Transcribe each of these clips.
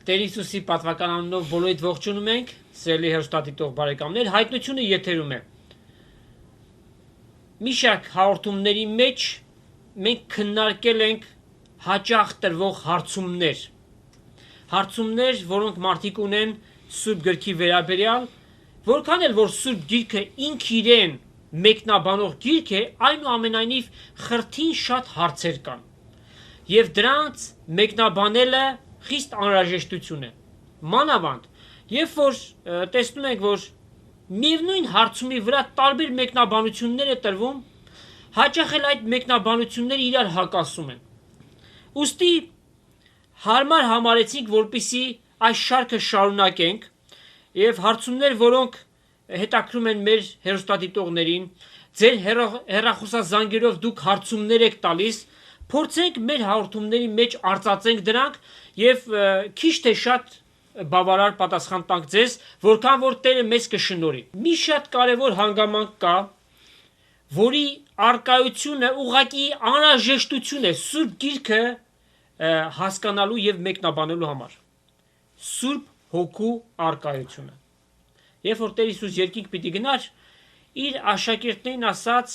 Տեր Հիսուսի պատվական անունով բոլորիդ ողջունում ենք, սիրելի հեռուստադիտող բարեկամներ, հայտնությունը եթերում է։ Մի շարք հաղորդումների մեջ մենք քննարկել ենք հաճախ տրվող հարցումներ, որոնք մարդիկ ունեն Սուրբ Գրքի վերաբերյալ, որքան էլ որ Սուրբ Գիրքը ինք իրեն մեկնաբանող գիրք է, այնուամենայնիվ խրթին շատ հարցեր կան։ Եվ դրանց մեկնաբանելը խիստ անհրաժեշտություն է։ Մանավանդ, երբ որ տեսնում ենք, որ միևնույն հարցումի վրա տարբեր մեկնաբանություններ է տրվում, հաճախ էլ այդ մեկնաբանությունները իրար հակասում են։ Ուստի հարմար համարեցինք, որպեսզի այս շարքը շարունակենք եւ հարցումներ, որոնք հետաքրում են մեր հեռուստադիտողներին, ձեր հեռախոսազանգերով դուք հարցումներ եք տալիս, փորձենք մեր հաղորդումների մեջ արծածենք դրանք եւ քիչ թե շատ բավարար պատասխան տանք ձեզ, որքան որ Տերը մեզ կշնորհի։ Մի շատ կարևոր հանգամանք կա, որի արկայությունը ուղղակի անհրաժեշտություն է Սուրբ Գիրքը հասկանալու եւ մեկնաբանելու համար։ Սուրբ Հոգու արկայությունը։ Երբ որ Տեր Հիսուս երկինք պիտի գնար, իր աշակերտներին ասաց.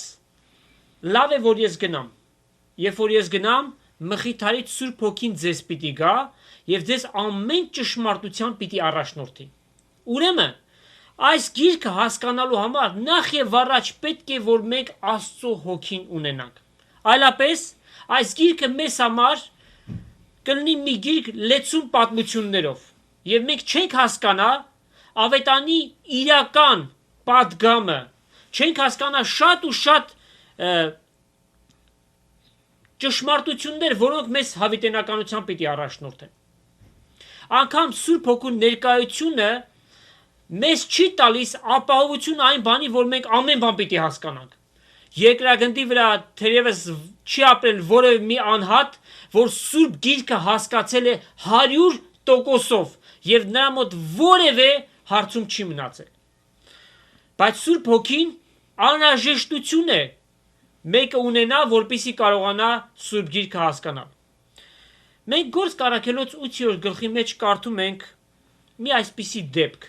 «Լավ է, որ ես գնամ։ Երբ որ ես գնամ, Մխիթարից Սուրբ Հոգին ձեզ պիտի գա եւ ձեզ ամեն ճշմարտության պիտի առաջնորդի»։ Ուրեմն, այս գիրքը հասկանալու համար նախ եւ առաջ պետք է որ մենք Աստծո Հոգին ունենանք։ Այլապես այս գիրքը մեզ համար կլինի մի գիրք լեցուն պատմություններով եւ մենք չենք հասկանա ավետանի իրական պատգամը, չենք հասկանա շատ ու շատ ճշմարտություններ, որոնք մեզ հավիտենականության պիտի առաջնորդեն։ Անգամ Սուրբ Հոգու ներկայությունը մեզ չի տալիս ապահովություն այն բանի, որ մենք ամեն բան պիտի հասկանանք։ Երկրագնդի վրա թերևս չի ապրել որևէ մի անհատ, որ Սուրբ Գիրքը հասկացել է 100%-ով եւ նրա մոտ որևէ հարցում չի մնացել։ Բայց Սուրբ Հոգին անհրաժեշտություն է մեկը ունենա, որպեսզի կարողանա Սուրբ Գիրքը հասկանալ։ Մենք Գործ Կարաքելոց 8-րդ գլխի մեջ կարդում ենք մի այսպիսի դեպք։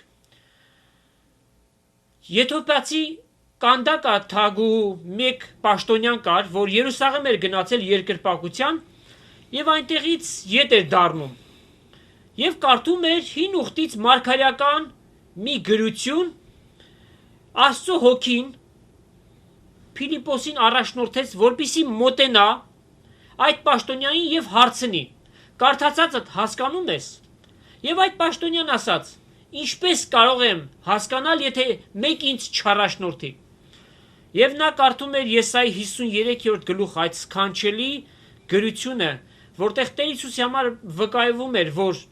Եթովպիացի կանդակա թագու մեկ պաշտոնյան կար, որ Երուսաղեմ էր գնացել երկրպագության եւ այնտեղից ետ էր դառնում։ Եվ կարդում էր հին ուխտից մարգարեական մի գրություն, Աստծո Հոգին Փիլիպոսին առաջնորդեց, որպեսզի մոտենա այդ պաշտոնյանին եւ հարցնի. «Կարդացածդ հասկանում ես»։ Եվ այդ պաշտոնյան ասաց. «Ինչպես կարող եմ հասկանալ, եթե մեկ ինձ չառաջնորդի»։ Եվ նա կարդում էր Եսայի 53-րդ գլուխ այդ սքանչելի գրությունը, որտեղ Տեր Հիսուսի համար վկայվում էր, որ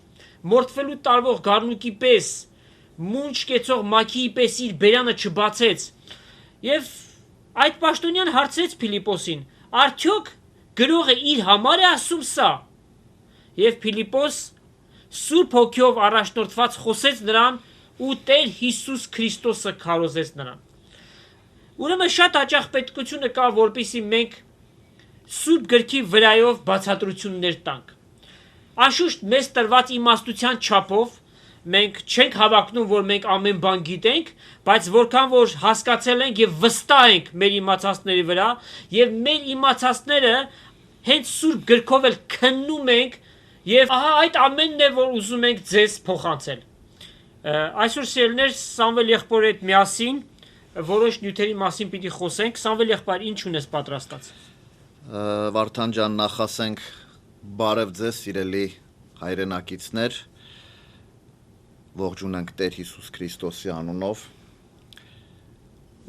մորթվելու տարվող գառնուկի պես, մունջ կեցող մաքիի պես իր բերանը չբացեց։ Եվ այդ պաշտոնյան հարցրեց Փիլիպոսին. «Արդյոք գրողը իր համար է ասում սա»։ Եվ Փիլիպոս Սուրբ Հոգիով առաջնորդված խոսեց նրան ու Տեր Հիսուս Քրիստոսը քարոզեց նրան։ Ուրեմն շատ հաճախ պետքությունը կա, որպեսզի մենք Սուրբ Գրքի վրայով բացատրություններ տանք։ Անշուշտ մեզ տրված իմաստության չափով մենք չենք հավակնում, որ մենք ամեն բան գիտենք, բայց որքան որ հասկացել ենք եւ վստահ ենք մեր իմացածների վրա եւ մեր իմացածները հենց Սուրբ Գրքով էլ քննում ենք եւ ահա այդ ամենն է, որ ուզում ենք ձեզ փոխանցել։ Այսօր սիրելիներ, Սամվել եղբորի հետ միասին որոշ նյութերի մասին պիտի խոսենք։ Սամվել եղբայր, ինչ ունես պատրաստած։ Վարդան ջան, նախ ասենք բարև ձեզ, սիրելի հայրենակիցներ։ Ողջունենք Տեր Հիսուս Քրիստոսի անունով։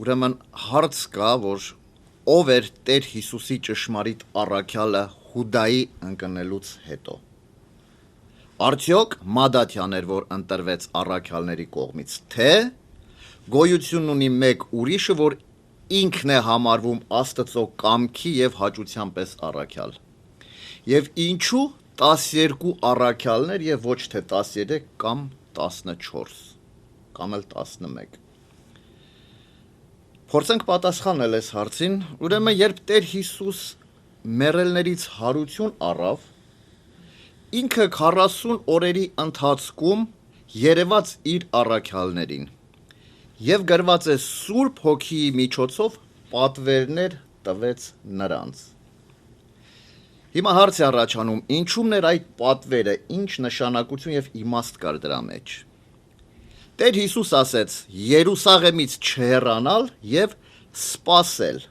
Ուրեմն հարց կա, որ ով էր Տեր Հիսուսի ճշմարիտ առաքյալը Հուդայի ընկնելուց հետո։ Արդյոք Մադաթյան էր, որ ընտրվեց առաքյալների կողմից, թե գոյություն ունի մեկ ուրիշը, որ ինքն է համարվում Աստծո կամքի եւ հաճության պես առաքյալ։ Եվ ինչու 12 առաքյալներ եւ ոչ թե 13 կամ 14 կամ էլ 11։ Փորձենք պատասխանել այս հարցին, ուրեմն երբ Տեր Հիսուս մեռելներից հարություն առավ, ինքը 40 օրերի ընթացքում երևաց իր առաքյալներին եւ գրված է Սուրբ Հոգիի միջոցով պատվերներ տվեց նրանց։ Հիմա հարց է առաջանում, ինչու՞մն էր այդ պատվերը, ինչ նշանակություն եւ իմաստ կար դրա մեջ։ Տեր Հիսուս ասեց. Երուսաղեմից չհեռանալ եւ սպասել։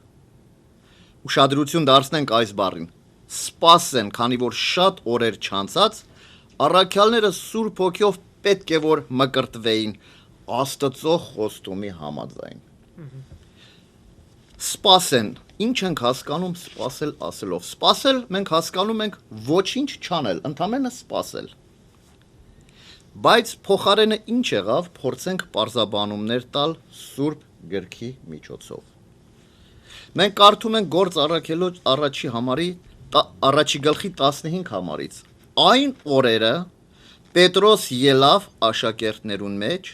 Ուշադրություն դարձնենք այս բառին։ Սպասեն, քանի որ շատ օրեր չանցած, առաքյալները Սուրբ Հոգիով պետք է որ մկրտվեին Աստծո խոստումի համաձայն։ Սպասեն, ինչ ենք հասկանում սպասել ասելով։ Սպասել մենք հասկանում ենք ոչինչ չանել, ընդամենը սպասել։ Բայց փոխարենը ինչ եղավ, փորձենք պարզաբանումներ տալ Սուրբ գրքի միջոցով։ Մենք կարդում ենք Գործ առաքելոց առաջի համարի առաջի գլխի 15 համարից։ Այն օրերը Պետրոս ելավ աշակերտներուն մեջ,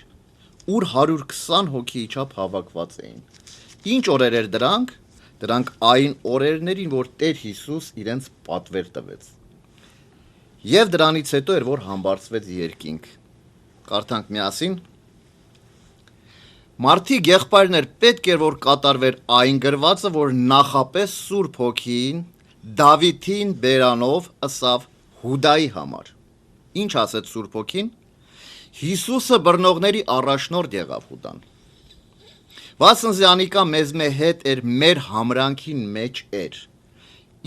ուր 120 հոգի իջավ հավաքված էին։ Ինչ օրեր էր դրանք։ Դրանք այն օրերներին, որ Տեր Հիսուս իրենց պատվեր տվեց։ Եվ դրանից հետո էր, որ համբարձվեց երկինք։ Կարդանք միասին։ Մարդիկ եղբայրներ պետք էր, որ կատարվեր այն գրվածը, որ նախապես Սուրբ Հոգին Դավիթին բերանով ըսավ Հուդայի համար։ Ինչ ասեց Սուրբ Հոգին։ Հիսուսը բռնողների առաջնորդ եղավ Հուդան։ Վասնզի անիկա մեզ հետ էր մեր համրանքին մեջ էր։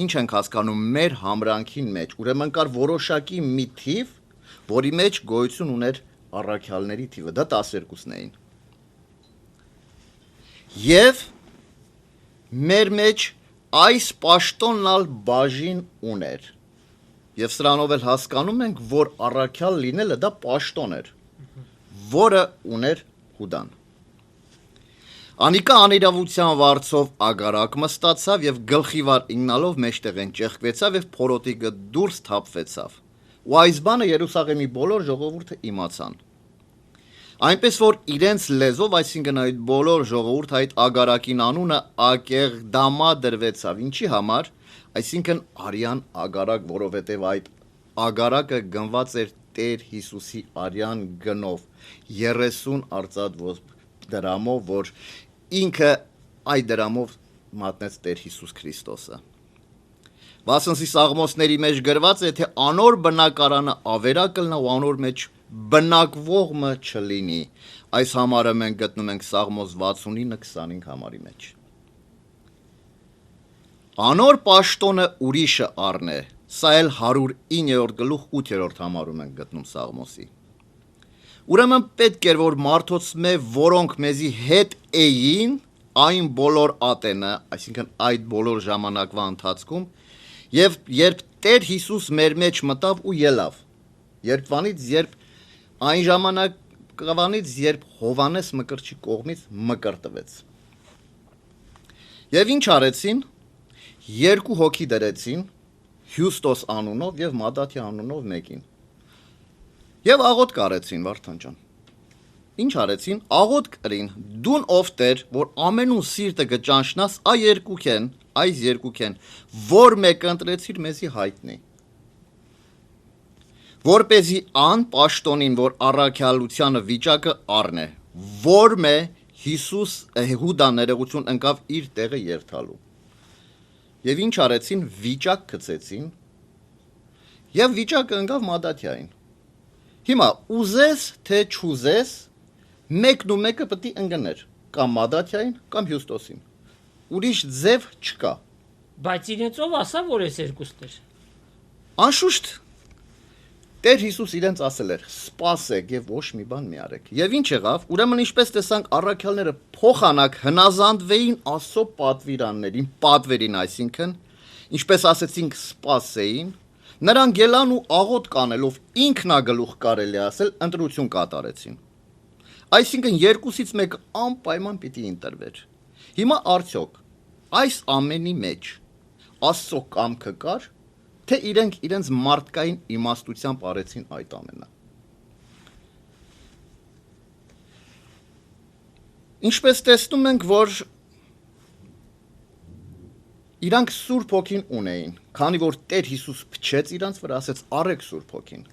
Ինչ ենք հասկանում մեր համրանքին մեջ։ Ուրեմն կար որոշակի մի թիվ, որի մեջ գոյություն ուներ առաքյալների թիվը, դա 12-ն էին։ Եվ մեր մեջ այս պաշտոնն ալ բաժին ուներ։ Եվ սրանով էլ հասկանում ենք, որ առաքյալ լինելը դա պաշտոն էր, որը ուներ Հուդան։ Անիկա անիրավության վարձով ագարակ մստացավ եւ գլխիվար իննալով մեջտեղեն ճեղքվեցավ եւ փորոտիկը դուրս թափվեցավ։ Ու այս բանը Երուսաղեմի բոլոր ժողովուրդը իմացան։ Այնպես որ իրենց լեզով, այսինքն այդ բոլոր ժողովուրդը այդ ագարակին անունը Ակեղդամա դրվեցավ։ Ինչի համար, այսինքն արյան ագարակ, որովհետև այդ ագարակը գնված էր Տեր Հիսուսի արյան գնով 30 արծաթ դրամով, որ ինքը այդ դրամով մատնեց Տեր Հիսուս Քրիստոսը։ Վասնզի Սաղմոսների մեջ գրված է, թե անոր բնակարանը ավերակ կլնա ու անոր մեջ բնակվողը չլինի։ Այս համարը մենք գտնում ենք Սաղմոս 69-25 համարի մեջ։ Անոր պաշտոնը ուրիշը առնե, սա էլ 109-րդ գլուխ 8-րդ համարում ենք գտնում Սաղմոսի։ Ուրեմն պետք էր, որ մարդոցմե, որոնք մեզի հետ էին, այն բոլոր ատենը, այսինքն այդ բոլոր ժամանակվա ընթացքում, եւ երբ Տեր Հիսուս մեր մեջ մտավ ու ելավ, երբ այն ժամանակվանից, երբ Հովանես Մկրտչի կողմից մկրտվեց։ Եվ ինչ արեցին, երկու հոգի դրեցին, Հյուստոս անունով եւ Մադաթի անունով մեկին։ Եվ աղոթք արեցին, Վարդան ջան։ Ինչ արեցին, աղոթք կրին, դուն ով Տեր, որ ամենուն սիրտը կճանչնաս, այս երկուքեն, որ մեկը ընտրեցիր մեզի հայտնի։ Որպեսզի ան պաշտոնին, որ առաքյալությանը վիճակը առնե, որ մե Հիսուս Հուդա ներողություն ընկավ իր տեղը երթալու։ Եվ ինչ արեցին, վիճակ գցեցին, եւ վիճակը ընկավ Մադաթյային։ Հիմա ուզես թե չուզես, մեկն ու մեկը պետք է ընկներ, կամ Մադաթյային, կամ Հյուստոսին։ Ուրիշ ձև չկա։ Բայց իրենց ով ասա, որ այս երկուսն էր։ Անշուշտ Տեր Հիսուս իրենց ասել էր. «Սպասեք եւ ոչ մի բան մի արեք»։ Եվ ինչ եղավ, ուրեմն ինչպես տեսանք, առաքյալները փոխանակ հնազանդվեին Աստծո պատվերին, այսինքն, ինչպես ասեցինք, սպասեին, նրանք ելան ու աղոթք կանելով ինքնագլուխ կարելի ասել, ընտրություն կատարեցին։ Այսինքն երկուսից մեկը անպայման պիտի ընտրվեր։ Հիմա արդյոք այս ամենի մեջ Աստծո կամքը կար, թե իրենք իրենց մարդկային իմաստությամբ արեցին այդ ամենը։ Ինչպես տեսնում ենք, որ Իրանք Սուրբ Հոգին ունեին, քանի որ Տեր Հիսուս փչեց իրանց վրա, ասեց առեք Սուրբ Հոգին,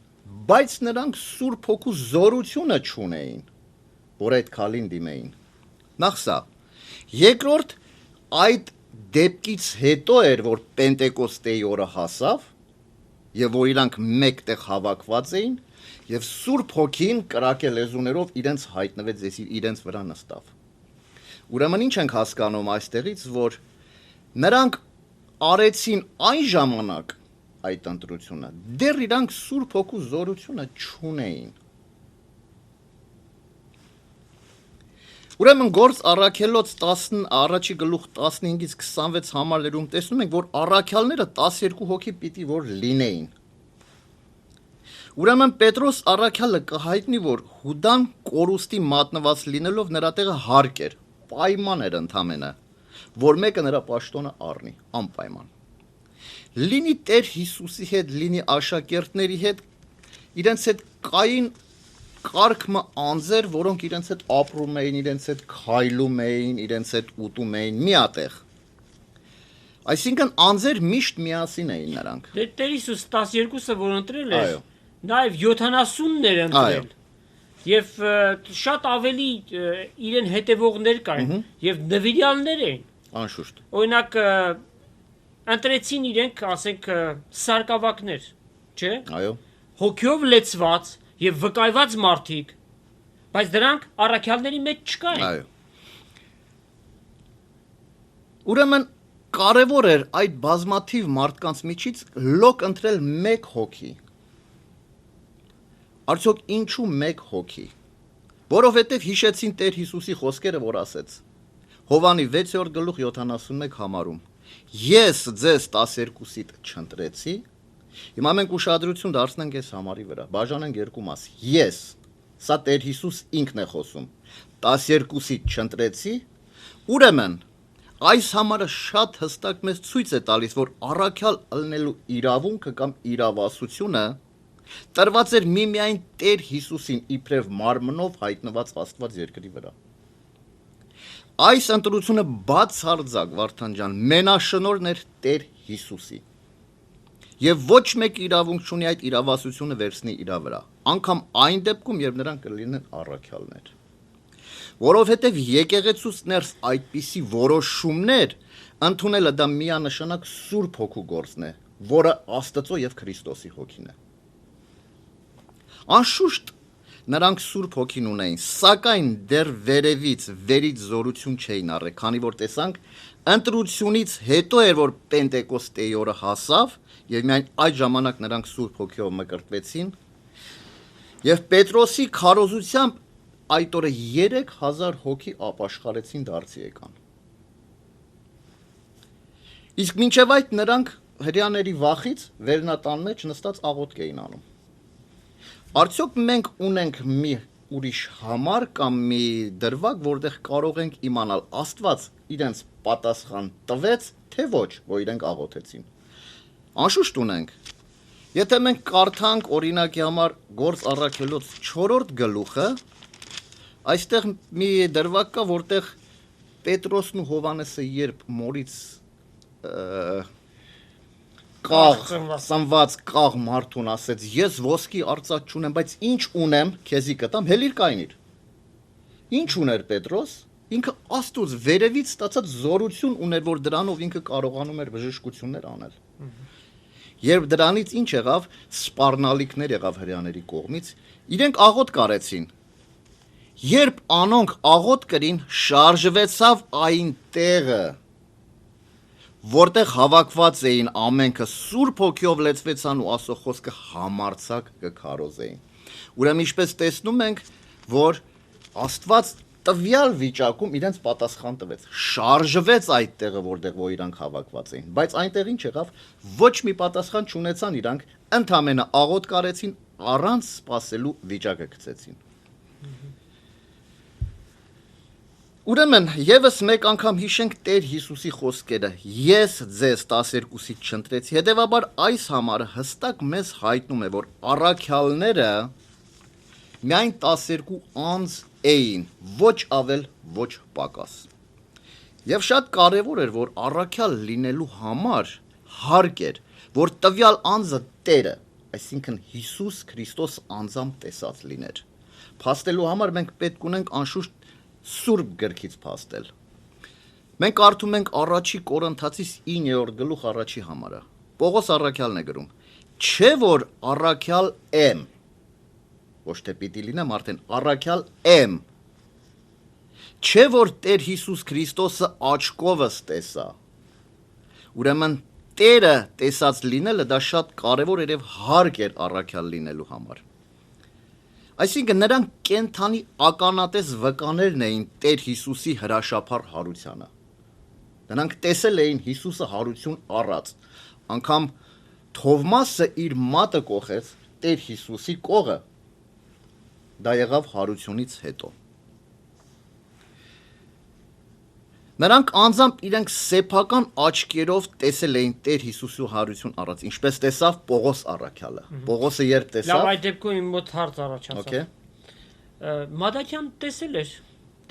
բայց նրանք Սուրբ Հոգու զորությունը չունեին, որ այդ քալին դիմեին։ Նախ սա, երկրորդ այդ դեպքից հետո էր, որ Պենտեկոստեի օրը հասավ, եւ որ իրանք մեկտեղ հավաքված էին, եւ Սուրբ Հոգին կրակե լեզուներով իրենց հայտնվեց, իրենց վրա նստավ։ Ուրեմն ինչ ենք հասկանում այստեղից, որ նրանք արեցին այն ժամանակ այդ ընտրությունը, դեռ իրանք Սուրբ Հոգու զորությունը չունեին։ Ուրեմն Գործ Առաքելոց 10 գլուխ 15-ից 26 համարներում տեսնում ենք, որ առաքյալները 12 հոգի պիտի որ լինեին։ Ուրեմն Պետրոս առաքյալը կհայտնի, որ Հուդան կորուստի մատնված լինելով նրա տեղը հարկ էր, պայման էր ընդամենը, որ մեկը նրա պաշտոնը առնի, անպայման։ Լինի Տեր Հիսուսի հետ, լինի աշակերտների հետ, իրենց հետ կային կարգմը անձեր, որոնք իրենց հետ ապրում էին, իրենց հետ քայլում էին, իրենց հետ ուտում էին միատեղ։ Այսինքն անձեր միշտ միասին էին նրանք։ Դե Տեր Հիսուս 12-ը որ ընտրել էր, նաև 70-ն էր ընտրել։ Եվ շատ ավելի իրեն հետևողներ կային եւ նվիրյալներ էին։ Անշուշտ։ Օրինակ ընտրեցին իրենք, ասենք, սարկավակներ, չէ՞։ Այո։ Հոգյով լեցված եւ վկայված մարդիկ, բայց դրանք առաքյալների մեջ չկային։ Այո։ Ուրեմն կարևոր էր այդ բազմաթիվ մարդկանց միջից լոկ ընտրել մեկ հոգի։ Արդյոք ինչու մեկ հոգի։ Որովհետև հիշեցին Տեր Հիսուսի խոսքերը, որ ասեց Հովանի 6-րդ գլուխ 71 համարում. Ես ձեզ 12-ից չընտրեցի, հիմա մենք ուշադրություն դարձնենք այս համարի վրա, բաժանենք երկու մաս։ Ես, սա Տեր Հիսուս ինքն է խոսում, 12-ից չընտրեցի, ուրեմն այս համարը շատ հստակ մեզ ցույց է տալիս, որ առաքյալ ըլնելու իրավունքը կամ իրավասությունը տրված էր միմիայն Տեր Հիսուսին իբրև մարմնով հայտնված Աստված երկրի վրա։ Այս ընտրությունը բացարձակ Վարդան ջան, մենաշնորհն էր Տեր Հիսուսի։ Եվ ոչ մեկ իրավունք չունի այդ իրավասությունը վերցնի իր վրա, անգամ այն դեպքում, երբ նրանք կլինեն առաքյալներ։ Որովհետև եկեղեցուց ներս այդպիսի որոշումներ ընդունելը դա միանշանակ Սուրբ Հոգու գործն է, որը Աստծո եւ Քրիստոսի հոգին է։ Անշուշտ նրանք Սուրբ Հոգին ունեին, սակայն դեռ վերից զորություն չէին առել, քանի որ տեսանք ընտրությունից հետո էր, որ Պենտեկոստեի օրը հասավ, եւ միայն այդ ժամանակ նրանք Սուրբ Հոգիով մկրտվեցին, եւ Պետրոսի քարոզությամբ այդ օրը 3000 հոգի ապաշխարեցին դարձի եկան։ Իսկ մինչև այդ նրանք հրեաների վախից վերնատան մեջ նստած աղոթք էին անում։ Արդյոք մենք ունենք մի ուրիշ համար կամ մի դրվագ, որտեղ կարող ենք իմանալ Աստված իրենց պատասխան տվեց, թե ոչ, որ իրենք աղոթեցին։ Անշուշտ ունենք։ Եթե մենք կարդանք օրինակի համար Գործ Առաքելոց 4-րդ գլուխը, այստեղ մի դրվագ կա, որտեղ Պետրոսն ու Հովանեսը երբ մորից սնված կաղ մարդուն ասեց, ես ոսկի արծաթ չունեմ, բայց ինչ ունեմ, քեզի կտամ, հելիր կայնիր։ Ինչ ուներ Պետրոս, ինքը Աստծուց վերևից ստացած զորություն ուներ, որ դրանով ինքը կարողանում էր բժշկություններ անել։ Երբ դրանից ինչ եղավ, սպառնալիքներ եղավ հրեաների կողմից, իրենք աղոթք արեցին։ Երբ անոնք աղոթք կրին, շարժվեցավ այն տեղը, որտեղ հավաքված էին ամենքը Սուրբ Հոգիով լեցվեցան ու Աստծո խոսքը համարձակ կքարոզեին։ Ուրեմն ինչպես տեսնում ենք, որ Աստված տվյալ վիճակում իրենց պատասխան տվեց, շարժվեց այդ տեղը, որտեղ որ իրանք հավաքված էին, բայց այնտեղ ինչ եղավ, ոչ մի պատասխան չունեցան իրանք, ընդամենը աղոթք արեցին, առանց սпасելու վիճակը գցեցին։ Ուրեմն եւս մեկ անգամ հիշենք Տեր Հիսուսի խոսքերը. Ես ձեզ 12-ից չընտրեցի, հետեւաբար այս համարը հստակ մեզ հայտնում է, որ առաքյալները միայն 12 անձ էին, ոչ ավել, ոչ պակաս։ Եվ շատ կարևոր էր, որ առաքյալ լինելու համար հարկ էր, որ տվյալ անձը Տերը, այսինքն Հիսուս Քրիստոս անձամբ տեսած լիներ։ Փաստելու համար մենք պետք ունենք անշուշտ Սուրբ գրքից փաստել։ Մենք կարդում ենք առաջի Կորինթացիս 9-րդ գլուխ առաջի համարը։ Պողոս առաքյալն է գրում. Չէ որ առաքյալ եմ, ոչ թե պիտի լինեմ, արդեն առաքյալ եմ։ Չէ որ Տեր Հիսուս Քրիստոսը աչքովս տեսա։ Ուրեմն Տերը տեսած լինելը դա շատ կարևոր էր եւ հարկ էր առաքյալ լինելու համար։ Այսինքն նրանք կենթանի ականատես վկաներն էին Տեր Հիսուսի հրաշափառ հարությանը։ Նրանք տեսել էին Հիսուսը հարություն առած, անգամ Թովմասը իր մատը կոխեց Տեր Հիսուսի կողը։ Դա եղավ հարությունից հետո։ Նրանք անձամբ իրենք սեփական աչքերով տեսել էին Տեր Հիսուսի հարություն առած, ինչպես տեսավ Պողոս առաքյալը։ Պողոսը երբ տեսավ։ Լավ, այդ դեպքում իմ մոտ հարց առաջացավ։ Okay. Մադաքյան տեսել էր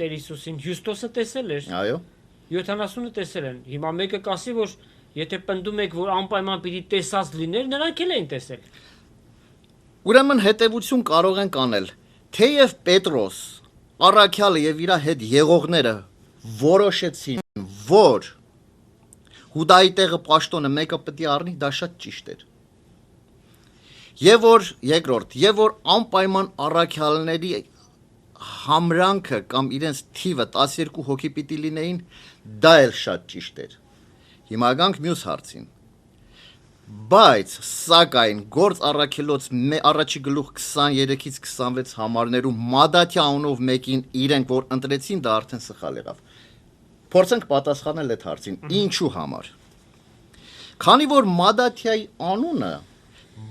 Տեր Հիսուսին, Հյուստոսը տեսել էր։ Այո։ 70-ը տեսել են։ Հիմա մեկը կասի, որ եթե պնդում եք, որ անպայման պիտի տեսած լիներ, նրանք էլ էին տեսել։ Ուրեմն հետևություն կարող ենք անել, թեև Պետրոս, առաքյալը եւ իր հետ եղողները որոշեցին, որ Հուդայի տեղը պաշտոնը մեկը պետք է առնի, դա շատ ճիշտ էր։ Եվ որ երկրորդ, եւ որ անպայման առաքյալների համրանքը կամ իրենց թիվը 12 հոգի պիտի լինեին, դա էլ շատ ճիշտ էր։ Հիմա գանք մյուս հարցին։ Բայց սակայն գործ առաքելոց առաջի գլուխ 23-ից 26 համարներում Մադաթյա անունով մեկին իրենք որ ընտրեցին, դա արդեն սխալ եղավ։ Փորձենք պատասխանել այդ հարցին, ինչու համար։ Քանի որ Մադաթյայի անունը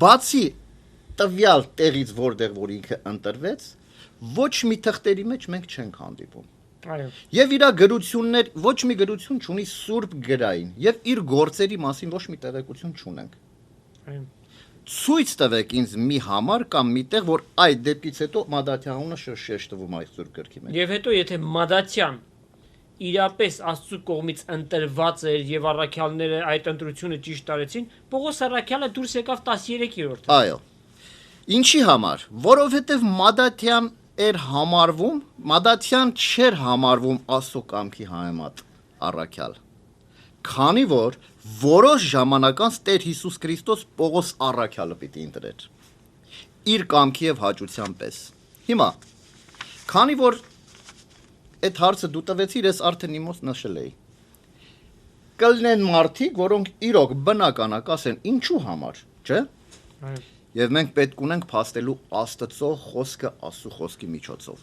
բացի տվյալ տեղից որտեղ որ ինքը ընտրվեց, ոչ մի թղթերի մեջ մենք չենք հանդիպում։ Այո։ Եվ իր գրություններ ոչ մի գրություն չունի սուրբ գրային, եւ իր գործերի մասին ոչ մի տեղեկություն չունենք։ Այո։ Ցույց տվեք ինձ մի համար կամ միտեղ, որ այդ դեպքից հետո Մադաթյանունը շեշտվում այդ սուրբ գրքի մեջ։ Եվ հետո եթե Մադաթյան իրապես Աստծո կողմից ընտրված էր եւ առաքյալները այդ ընտրությունը ճիշտ տարեցին, Պողոս առաքյալը դուրս եկավ 13-րդը։ Այո։ Ինչի համար, որովհետեւ Մադաթյան էր համարվում, Մադաթյան չէր համարվում Աստծո կամքի համեմատ առաքյալ։ Քանի որ որոշ ժամանակ անց Տեր Հիսուս Քրիստոս Պողոս առաքյալը պիտի ընտրեր իր կամքի եւ հաճության պես։ Հիմա, քանի որ այդ հարցը դու տվեցիր, ես արդեն իմոց նշել էի։ Կլինեն մարդիկ, որոնք իրոք բնականակ ասեն ինչու համար, չէ՞։ Այո։ Եվ մենք պետք ունենք փաստելու Աստծո խոսքը Աստծո խոսքի միջոցով։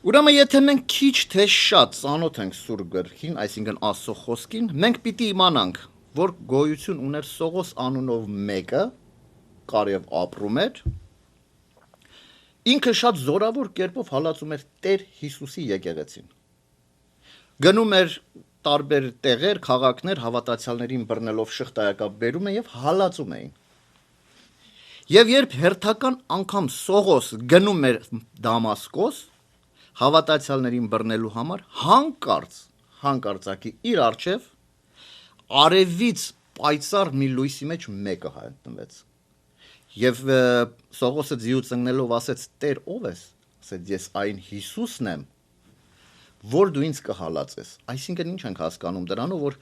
Ուրեմն եթե մենք քիչ թե շատ ծանոթ ենք Սուրբ գրքին, այսինքն Աստծո խոսքին, մենք պիտի իմանանք, որ գոյություն ուներ Սողոս անունով մեկը, կարև ապրում էր, ինքը շատ զորավոր կերպով հալածում էր Տեր Հիսուսի եկեղեցին։ Գնում էր տարբեր տեղեր, քաղաքներ հավատացյալներին բռնելով շղթայակապ բերում են եւ հալածում էին։ Եվ երբ հերթական անգամ Սողոս գնում էր Դամասկոս հավատացյալներին բռնելու համար, հանկարծակի իր առջև արևից պայծառ մի լույսի մեջ մեկը հայտնվեց։ Եվ Սողոսը ձիու ծնգնելով ասեց. «Տեր, ով ես»։ Ասեց. «Ես այն Հիսուսն եմ, որ դու ինձ կհալածես»։ Այսինքն ինչ ենք հասկանում դրանով, որ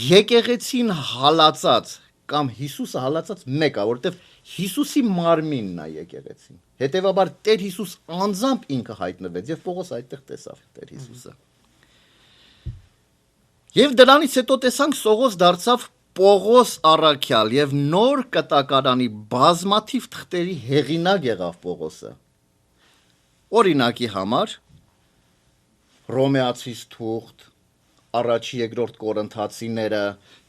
եկեղեցին հալածած կամ Հիսուսը հալածած մեկը, որտեվ Հիսուսի մարմինն է եկեղեցին։ Հետևաբար Տեր Հիսուս անձամբ ինքը հայտնվեց եւ Պողոս այդտեղ տեսավ Տեր Հիսուսը։ Եվ դրանից հետո տեսանք Սողոս դարձավ Պողոս առաքյալ եւ նոր կտակարանի բազմաթիվ թղթերի հեղինակ եղավ Պողոսը։ Օրինակի համար Ռոմեացիս թուղթ, առաջի երկրորդ Կորինթացիները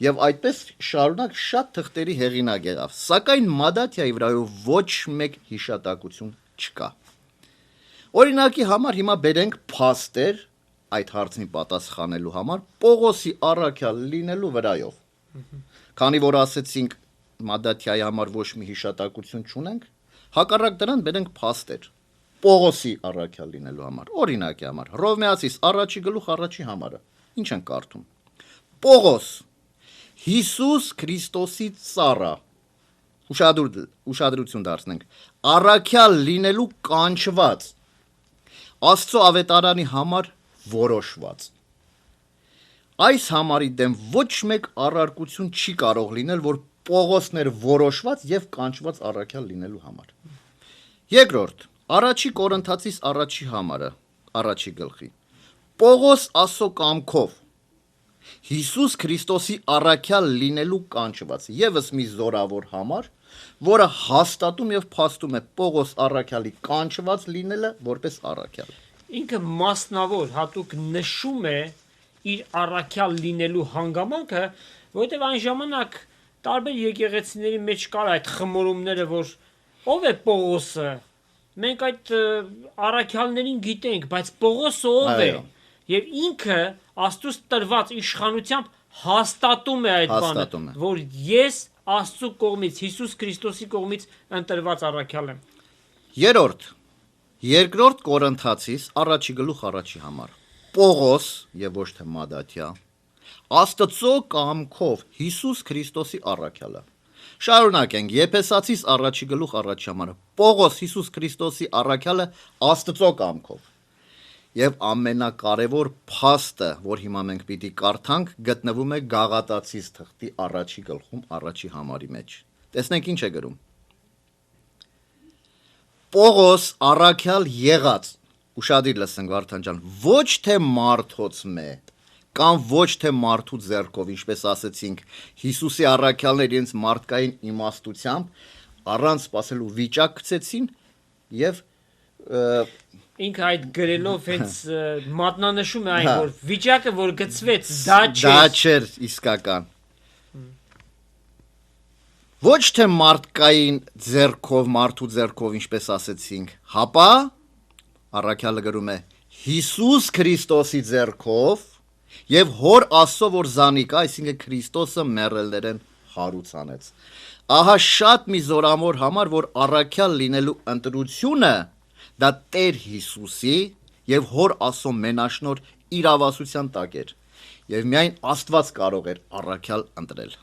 եւ այդպես շարունակ շատ թղթերի հեղինակ եղավ, սակայն Մադաթյայի վրայով ոչ մեկ հիշատակություն չկա։ Օրինակի համար հիմա բերենք փաստեր այդ հարցին պատասխանելու համար Պողոսի առաքյալ լինելու վրայով։ Քանի որ ասեցինք Մադաթյայի համար ոչ մի հիշատակություն չունենք, հակառակ դրան բերենք փաստեր։ Պողոսի առաքյալ լինելու համար։ Օրինակի համար Հռոմեացիս առաջի գլուխ առաջի համարը։ Ինչ են կարդում։ Պողոս Հիսուս Քրիստոսի ծառա։ Ուշադրություն դարձնենք։ Առաքյալ լինելու կանչված Աստծո ավետարանի համար որոշված։ Այս համարի դեմ ոչ մեկ առարկություն չի կարող լինել, որ Պողոսն էր որոշված եւ կանչված առաքյալ լինելու համար։ Երկրորդ, առաջի Կորինթացիս առաջի համարը, առաջի գլխի։ Պողոս Աստծո կամքով Հիսուս Քրիստոսի առաքյալ լինելու կանչված եւս մի զորավոր համար, որը հաստատում եւ փաստում է Պողոս առաքյալի կանչված լինելը որպես առաքյալ։ Ինքը մասնավոր հատուկ նշում է իր առաքյալ լինելու հանգամանքը, որովհետև այն ժամանակ տարբեր եկեղեցիների մեջ կար այդ խմորումները, որ ով է Պողոսը, մենք այդ առաքյալներին գիտենք, բայց Պողոսը ով է, եւ ինքը Աստծուց տրված իշխանությամբ հաստատում է այդ բանը, որ ես Աստծու կողմից, Հիսուս Քրիստոսի կողմից ընտրված առաքյալ եմ։ Երրորդ, երկրորդ Կորինթացիս առաջի գլուխ առաջի համար։ Պողոս եւ ոչ թե Մադաթիա Աստծո կամքով Հիսուս Քրիստոսի առաքյալը։ Շարունակենք Եփեսացիս առաջի գլուխ առաջի համարը։ Պողոս Հիսուս Քրիստոսի առաքյալը Աստծո կամքով։ Եվ ամենակարևոր փաստը, որ հիմա մենք պիտի կարդանք, գտնվում է Գաղատացիս թղթի առաջի գլխում առաջի համարի մեջ։ Տեսնենք ինչ է գրում։ Պողոս առաքյալ եղած, ուշադիր լսենք Վարդան ջան, ոչ թե մարդոց մե, կամ ոչ թե մարդու ձեռքով, ինչպես ասեցինք, Հիսուսի առաքյալները իրենց մարդկային իմաստությամբ առանց սпасելու վիճակ գցեցին եւ ինքը այդ գրելով հենց մատնանշում է այն, որ վիճակը, որ գծվեց, դա չէր իսկական։ Ոչ թե մարդկային ձեռքով, մարդու ձեռքով, ինչպես ասեցինք, հապա առաքյալը գրում է Հիսուս Քրիստոսի ձեռքով եւ հոր Աստծո որ զանիկա, այսինքն Քրիստոսը մեռելներեն հարուցանեց։ Ահա շատ մի զորամոր համար, որ առաքյալ լինելու ընտրությունը դա Տեր Հիսուսի եւ հոր Աստծո մենաշնոր իրավասության տակ էր եւ միայն Աստված կարող էր առաքյալ ընտրել։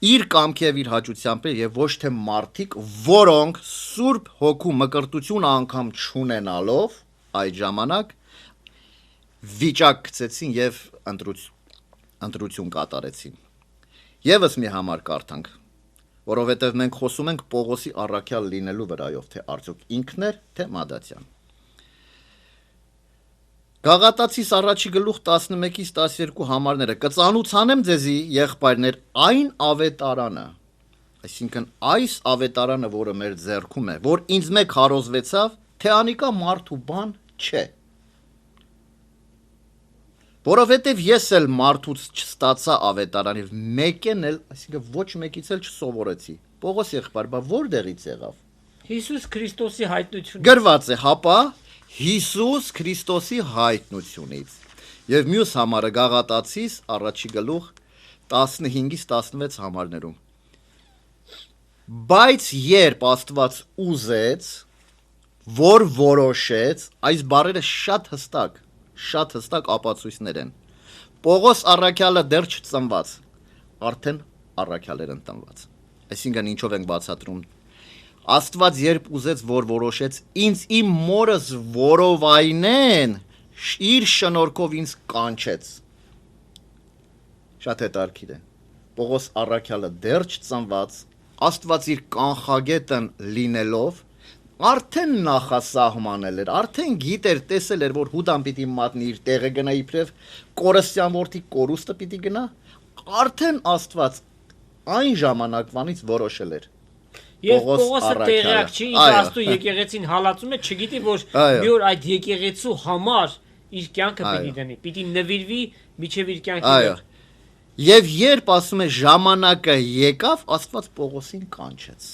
Իր կամքի եւ իր հաճությամբ եւ ոչ թե մարդիկ, որոնք Սուրբ Հոգու մկրտություն անգամ չունենալով այդ ժամանակ վիճակ գցեցին եւ ընտրություն կատարեցին։ Եվս մի համար կարդանք, որովհետեւ մենք խոսում ենք Պողոսի առաքյալ լինելու վրայով, թե արդյոք ինքն էր, թե Մադաթյան։ Գաղատացիս առաջի գլուխ 11-ից 12 համարները կծանուցանեմ ձեզի եղբայրներ այն ավետարանը, այսինքն այս ավետարանը, որը մեր ձեռքում է, որ ինձ մեկ հարոզվեցավ, թե անիկա մարդու բան չէ։ Որովհետև ես էլ մարդուց չստացա ավետարանի, մեկեն էլ, այսինքն ոչ մեկից էլ չսովորեցի։ Պողոս եղբայր, բա որտեղից եղավ։ Հիսուս Քրիստոսի հայտնությունը։ Գրված է, հապա Հիսուս Քրիստոսի հայտնությունից։ Եվ մյուս համարը Գաղատացիս առաջի գլուխ 15-ից 16 համարներում։ Բայց երբ Աստված ուզեց, որ որոշեց, այս բառերը շատ հստակ ապացույցներ են։ Պողոս առաքյալը դեռ չծնված, արդեն առաքյալ էր ընտանված։ Այսինքն ինչով ենք բացատրում։ Աստված երբ ուզեց, որ որոշեց, ինձ իմ մորս որովայնեն, իր շնորհքով ինձ կանչեց։ Շատ հետաքրքիր է։ Պողոս առաքյալը դեռ չծնված, Աստված իր կանխագետն լինելով, արդեն նախասահմանել էր, արդեն գիտեր, տեսել էր, որ Հուդան պիտի մատնի իր տեղը գնա իբրև Կորստյան որդի Կորուստը պիտի գնա, արդեն Աստված այն ժամանակվանից որոշել էր։ Եվ Պողոսը տեղյակ չի, ինքը Աստծո եկեղեցին հալածում է, չգիտի, որ մի օր այդ եկեղեցու համար իր կյանքը պիտի դնի, պիտի նվիրվի միջև իր կյանքի։ Եվ երբ ասում է ժամանակը եկավ, Աստված Պողոսին կանչեց։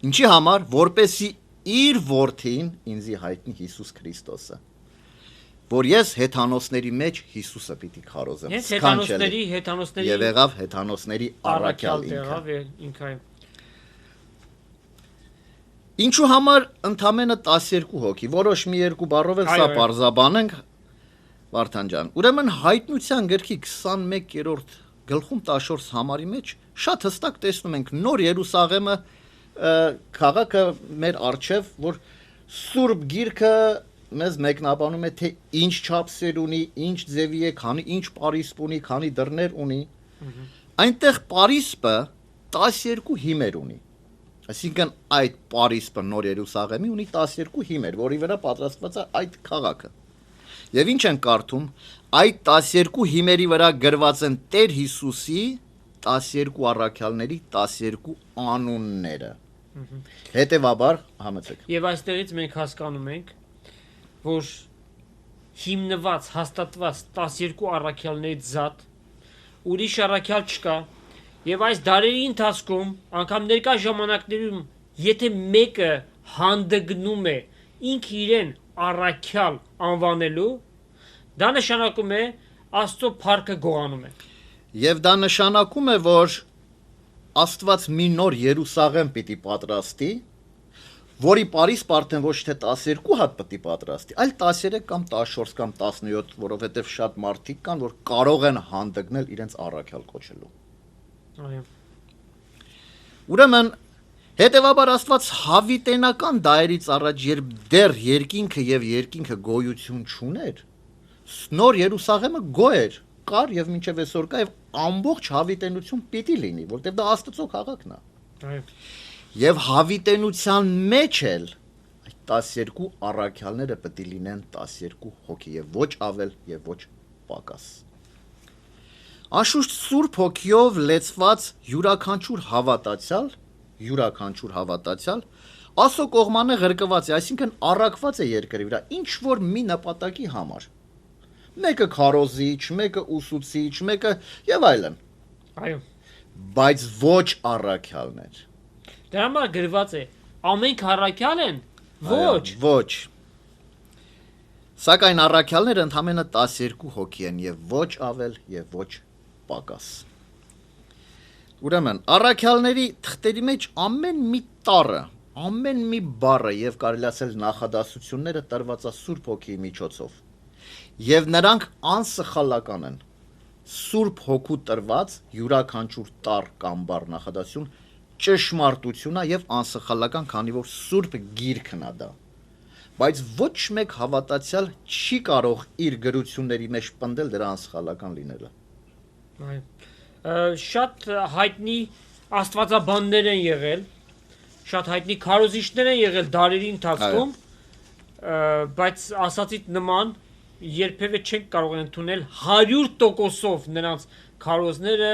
Ինչի համար, որպեսի իր որդին ինձի հայտնի Հիսուս Քրիստոսը, որ ես հեթանոսների մեջ Հիսուսը պիտի քարոզեմ։ Հեթանոսների եւ եղավ հեթանոսների առաքյալ ինքը։ Ինչու համար ընդամենը 12 հոգի, որոշ մի երկու բառով էլ սա պարզաբանենք, Վարդան ջան։ Ուրեմն հայտնության գրքի 21-րդ գլխում 14 համարի մեջ շատ հստակ տեսնում ենք Նոր Երուսաղեմը քաղաքը մեր արչև, որ Սուրբ Գիրքը մեզ մեկնաբանում է, թե ինչ չափսեր ունի, ինչ ձևի է, քանի ինչ պարիսպ ունի, քանի դռներ ունի։ Այնտեղ պարիսպը 12 հիմեր ունի։ Այսինքն այդ պարիսպը Նոր Երուսաղեմի ունի 12 հիմեր, որի վրա պատրաստված է այդ քաղաքը։ Եվ ինչ են կարդում, այդ 12 հիմերի վրա գրված են Տեր Հիսուսի 12 առաքյալների 12 անունները։ Հետևաբար, համեցեք։ Եվ այստեղից մենք հասկանում ենք, որ հիմնված, հաստատված 12 առաքյալներից զատ ուրիշ առաքյալ չկա, եւ այս դարերի ընթացքում, անգամ ներկա ժամանակներում, եթե մեկը հանդգնում է ինքը իրեն առաքյալ անվանելու, դա նշանակում է Աստծո փառքը գողանում է։ Եվ դա նշանակում է, որ Աստված մի նոր Երուսաղեմ պիտի պատրաստի, որի պարիսպ արդեն ոչ թե 12 հատ պիտի պատրաստի, այլ 13 կամ 14 կամ 17, որովհետև շատ մարդիկ կան, որ կարող են հանդգնել իրենց առաքյալ կոչելու։ Այո։ Ուրեմն, հետևաբար Աստված հավիտենական դայերից առաջ, երբ դեռ երկինքը եւ երկինքը գոյություն չուներ, նոր Երուսաղեմը գոյ էր, կար եւ մինչեւ այսօր կա եւ ամբողջ հավիտենություն պիտի լինի, որտեղ դա Աստծո քաղաքն է։ Այո։ Եվ հավիտենության մեջ էլ այդ 12 առաքյալները պետք է լինեն 12 հոգի եւ ոչ ավել եւ ոչ պակաս։ Անշուշտ Սուրբ Հոգիով լեցված յուրաքանչյուր հավատացյալ Աստծո կողմանը ղրկված է, այսինքն առաքված է երկրի վրա ինչ որ մի նպատակի համար։ Մեկը քարոզիչ, մեկը ուսուցիչ, մեկը եւ այլն։ Այո։ Բայց ոչ առաքյալներ։ Դրա համար գրված է, ամենք առաքյալ են։ Ոչ։ Ոչ։ Սակայն առաքյալները ընդամենը 12 հոգի են եւ ոչ ավել եւ ոչ պակաս։ Ուրեմն առաքյալների թղթերի մեջ ամեն մի տառը, ամեն մի բառը եւ կարելի ասել նախադասությունները տրված է Սուրբ Հոգիի միջոցով։ Եվ նրանք անսխալական են։ Սուրբ Հոգու տրված յուրաքանչյուր տառ կամ բառ նախադասություն ճշմարտություն է եւ անսխալական, քանի որ Սուրբ Գիրքն է դա։ Բայց ոչ մեկ հավատացյալ չի կարող իր գրությունների մեջ պնդել դրա անսխալական լինելը։ Այո։ Շատ հայտնի աստվածաբաններ են եղել, շատ հայտնի քարոզիչներ են եղել դարերի ընթացքում, բայց ասացիդ նման երբևէ չենք կարող ընդունել 100%-ով նրանց քարոզները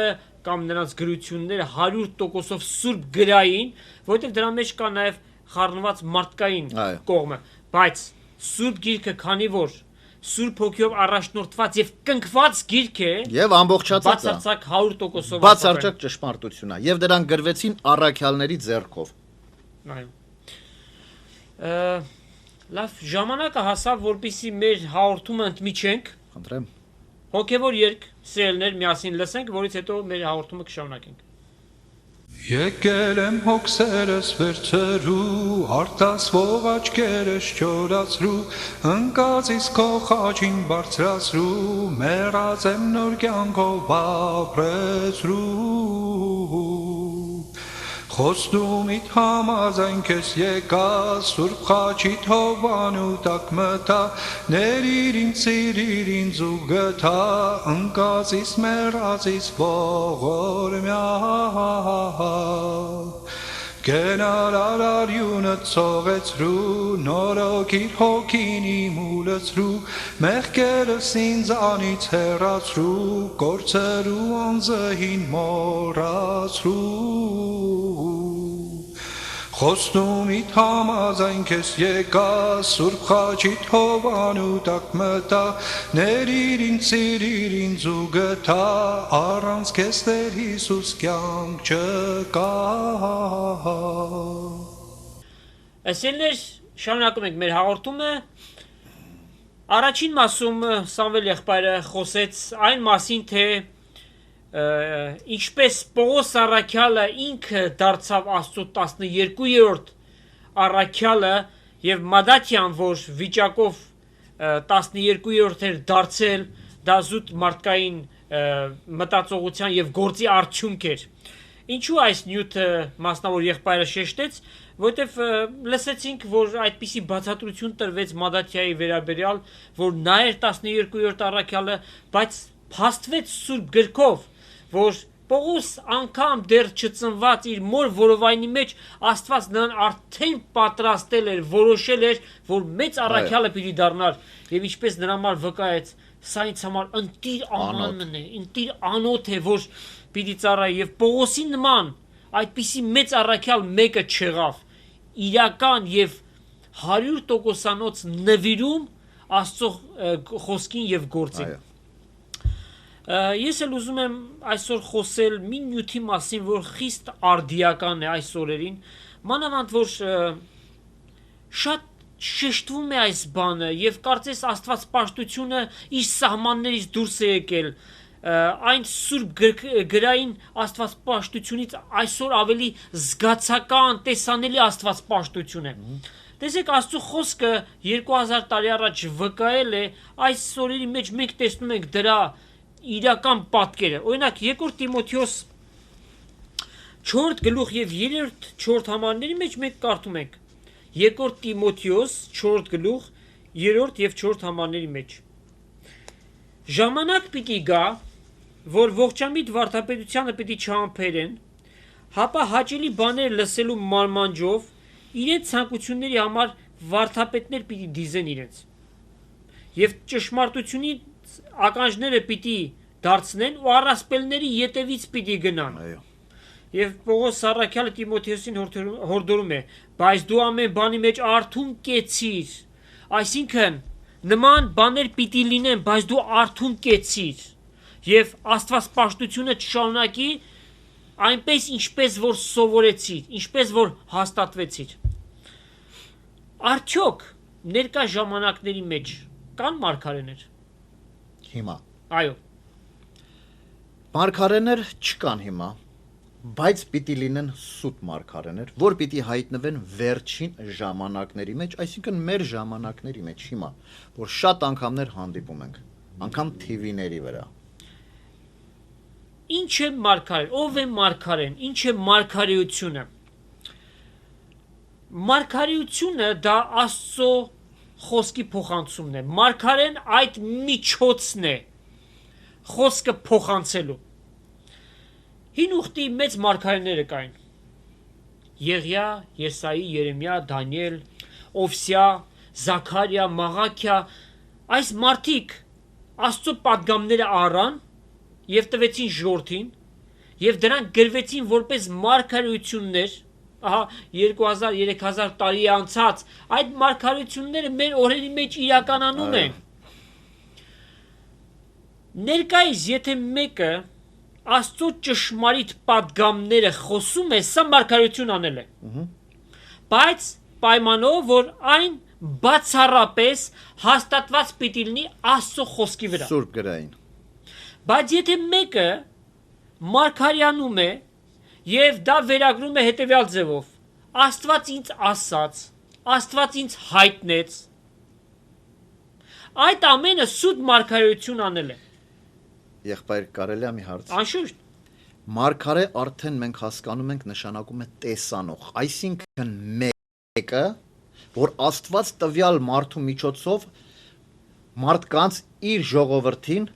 կամ նրանց գրությունները 100%-ով սուրբ գրային, որովհետև դրա մեջ կա նաև խառնված մարդկային կողմը, բայց Սուրբ Գիրքը, քանի որ Սուրբ Հոգիով առաջնորդված եւ կնքված գիրք է, եւ ամբողջացած է, բացարձակ 100%-ով բացարձակ ճշմարտություն է, եւ դրան գրվեցին առաքյալների ձեռքով։ Այո։ Լավ, ժամանակը հասավ, որպեսզի մեր հաղորդումը ընդմիջենք։ Խնդրեմ։ Հոգևոր երգ, սիրելիներ, միասին լսենք, որից հետո մեր հաղորդումը կշարունակենք։ Եկել եմ հոգսերս վերցրու, արտասվող աչքերս չորացրու, ընկածիս քո խաչին բարձրացրու, մեռած եմ նոր կյանքով ապրեցրու։ Խոստումիդ համաձայն քեզ եկա, Սուրբ խաչիդ հովանու տակ մտա, ներիր ինձ, սիրիր ինձ ու գտա, ընկածիս մեռածիս ողորմյա։ Գենարար արյունը ծողեցրու, նորոգիր հոգին իմ ուլեցրու, մեղքերս ինձանից հեռացրու, գործերու անձին մոռացրու։ Խոստումիդ համաձայն քեզ եկա, Սուրբ խաչիդ հովանու տակ մտա, ներիր ինձ, սիրիր ինձ ու գտա, առանց քեզ Տեր Հիսուս կյանք չկա։ Այսինքն շարունակում ենք մեր հաղորդումը։ Առաջին մասում Սամվել եղբայրը խոսեց այն մասին, թե ինչպես Պողոս առաքյալը ինքը դարձավ Աստծո 12-րդ առաքյալը եւ Մադաթյան, որ վիճակով 12-րդ էր դարձել, դա զուտ մարդկային մտածողության եւ գործի արդյունք էր։ Ինչու այս նյութը մասնավոր եղբայրը շեշտեց, որտեվ լսեցինք, որ այդպիսի բացատրություն տրվեց Մադաթյայի վերաբերյալ, որ նա էր 12-րդ առաքյալը, բայց փաստվեց Սուրբ գրքով, որ Պողոս անգամ դեռ չծնված իր մոր որովայնի մեջ Աստված նրան արդեն պատրաստել էր, որոշել էր, որ մեծ առաքյալը պիտի դառնար, եւ ինչպես նրա համար վկայեց, սա ինձ համար ընտիր ամանն է, ընտիր անոթ է, որ պիտի ծառայի, եւ Պողոսի նման այդպիսի մեծ առաքյալ մեկը չեղավ, իրական եւ 100%-անոց նվիրում Աստծո խոսքին եւ գործին։ Ես էլ ուզում եմ այսօր խոսել մի նյութի մասին, որ խիստ արդիական է այս օրերին, մանավանդ որ շատ շեշտվում է այս բանը եւ կարծես աստվածպաշտությունը իր սահմաններից դուրս է եկել, այն սուրբ գրային աստվածպաշտությունից այսօր ավելի զգացական, տեսանելի աստվածպաշտություն է։ Տեսեք, Աստծո խոսքը 2000 տարի առաջ վկայել է, այս օրերի մեջ մենք տեսնում ենք դրա իրական պատկերը։ Օրինակ 2 Տիմոթեոս 4 գլուխ եւ 3-4 համարների մեջ մենք կարդում ենք 2 Տիմոթեոս 4 գլուխ 3 եւ 4 համարների մեջ ժամանակ պիտի գա, որ ողջամիտ վարդապետությանը պիտի չհամբերեն, հապա հաճելի բաներ լսելու մարմանջով իրենց ցանկությունների համար վարդապետներ պիտի դիզեն իրենց եւ ճշմարտությունից ականջները պիտի դարձնեն ու առասպելների ետևից պիտի գնան։ Եվ Պողոս առաքյալը Տիմոթեոսին հորդորում է, բայց դու ամեն բանի մեջ արթուն կեցիր, այսինքն նման բաներ պիտի լինեն, բայց դու արթուն կեցիր եւ աստվածպաշտությունը չշարունակի այնպես ինչպես որ սովորեցիր, ինչպես որ հաստատվեցիր։ Արդյոք ներկա ժամանակների մեջ կան մարգարեներ։ Հիմա։ Այո։ Մարգարեներ չկան հիմա, բայց պիտի լինեն սուտ մարգարեներ, որ պիտի հայտնվեն վերջին ժամանակների մեջ, այսինքն մեր ժամանակների մեջ հիմա, որ շատ անգամներ հանդիպում ենք, անգամ TV-ների վրա։ Ինչ է մարգարեն, ով է մարգարեն, ինչ է մարգարեությունը։ Մարգարեությունը դա Աստծո խոսքի փոխանցումն է։ Մարգարեն այդ միջոցն է խոսքը փոխանցելու։ Հին ուխտի մեծ մարգարեները կային։ Եղիա, Եսայի, Երեմիա, Դանիել, Օվսիա, Զաքարիա, Մաղաքիա, այս մարդիկ Աստծո պատգամները առան եւ տվեցին ժողովրդին եւ դրանք գրվեցին որպես մարգարեություններ, ահա 2000-3000 տարի անցած այդ մարգարեությունները մեր օրերի մեջ իրականանում են։ Ներկայիս եթե մեկը Աստծո ճշմարիտ պատգամները խոսում է, սա մարգարեություն անել է։ Բայց պայմանով, որ այն բացառապես հաստատված պիտի լինի Աստծո խոսքի վրա։ Սուրբ գրային։ Բայց եթե մեկը մարգարեանում է եւ դա վերագրում է հետեւյալ ձևով. Աստված ինձ ասաց, Աստված ինձ հայտնեց, այդ ամենը սուտ մարգարեություն անել է։ Եղբայր, կարելի է մի հարց։ Անշուշտ։ Մարգարե արդեն մենք հասկանում ենք նշանակում է տեսանող, այսինքն մեկը, որ Աստված տվյալ մարդու միջոցով մարդկանց իր ժողովրդին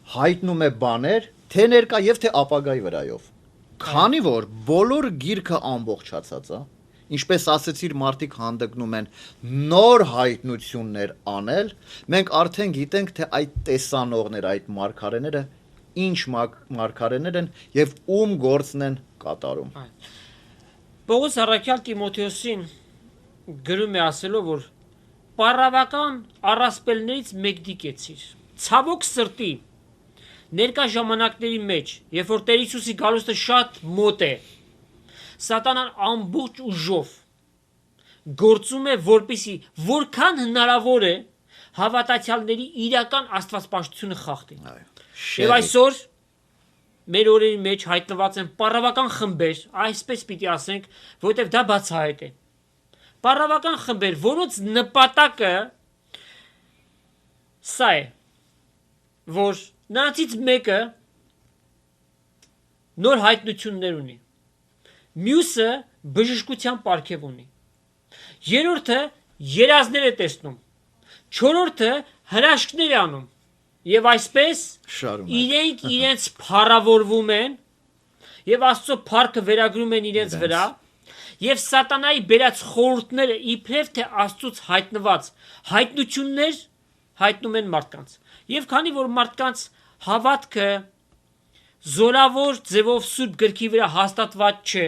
հայտնում է բաներ, թե ներկա եւ թե ապագայի վրայով։ Քանի որ բոլոր գիրքը ամբողջացած է, ինչպես ասեցիր, մարդիկ հանդգնում են նոր հայտնություններ անել, մենք արդեն գիտենք, թե այդ տեսանողները, այդ մարգարեները ինչ մարգարեներ են եւ ում գործն են կատարում։ Պողոս առաքյալ Տիմոթեոսին գրում է ասելով, որ պարավական առասպելներից մեկ դիկեցիր։ Ցավոք սրտի ներկա ժամանակների մեջ, երբ որ Տեր Հիսուսի գալուստը շատ մոտ է, Սատանան ամբողջ ուժով գործում է, որպեսզի որքան հնարավոր է հավատացյալների իրական աստվածպաշտությունը խախտի։ Եվ այսօր մեր օրերի մեջ հայտնված են պարավական խմբեր, այսպես պիտի ասենք, որովհետև դա բացահայտ է։ բառավական խմբեր, որոնց նպատակը սա է, որ նրանցից մեկը նոր հայտնություններ ունի, մյուսը բժշկության պարգև ունի, երրորդը երազներ է տեսնում, չորրորդը հրաշքներ է անում, եւ այսպես իրենք իրենց փառավորվում են եւ Աստծո փառքը վերագրում են իրենց վրա եւ սատանայի բերած խորհուրդները իբրև թե Աստծուց հայտնված հայտնություններ հայտնում են մարդկանց եւ քանի որ մարդկանց հավատքը զորավոր ձևով Սուրբ գրքի վրա հաստատված չէ,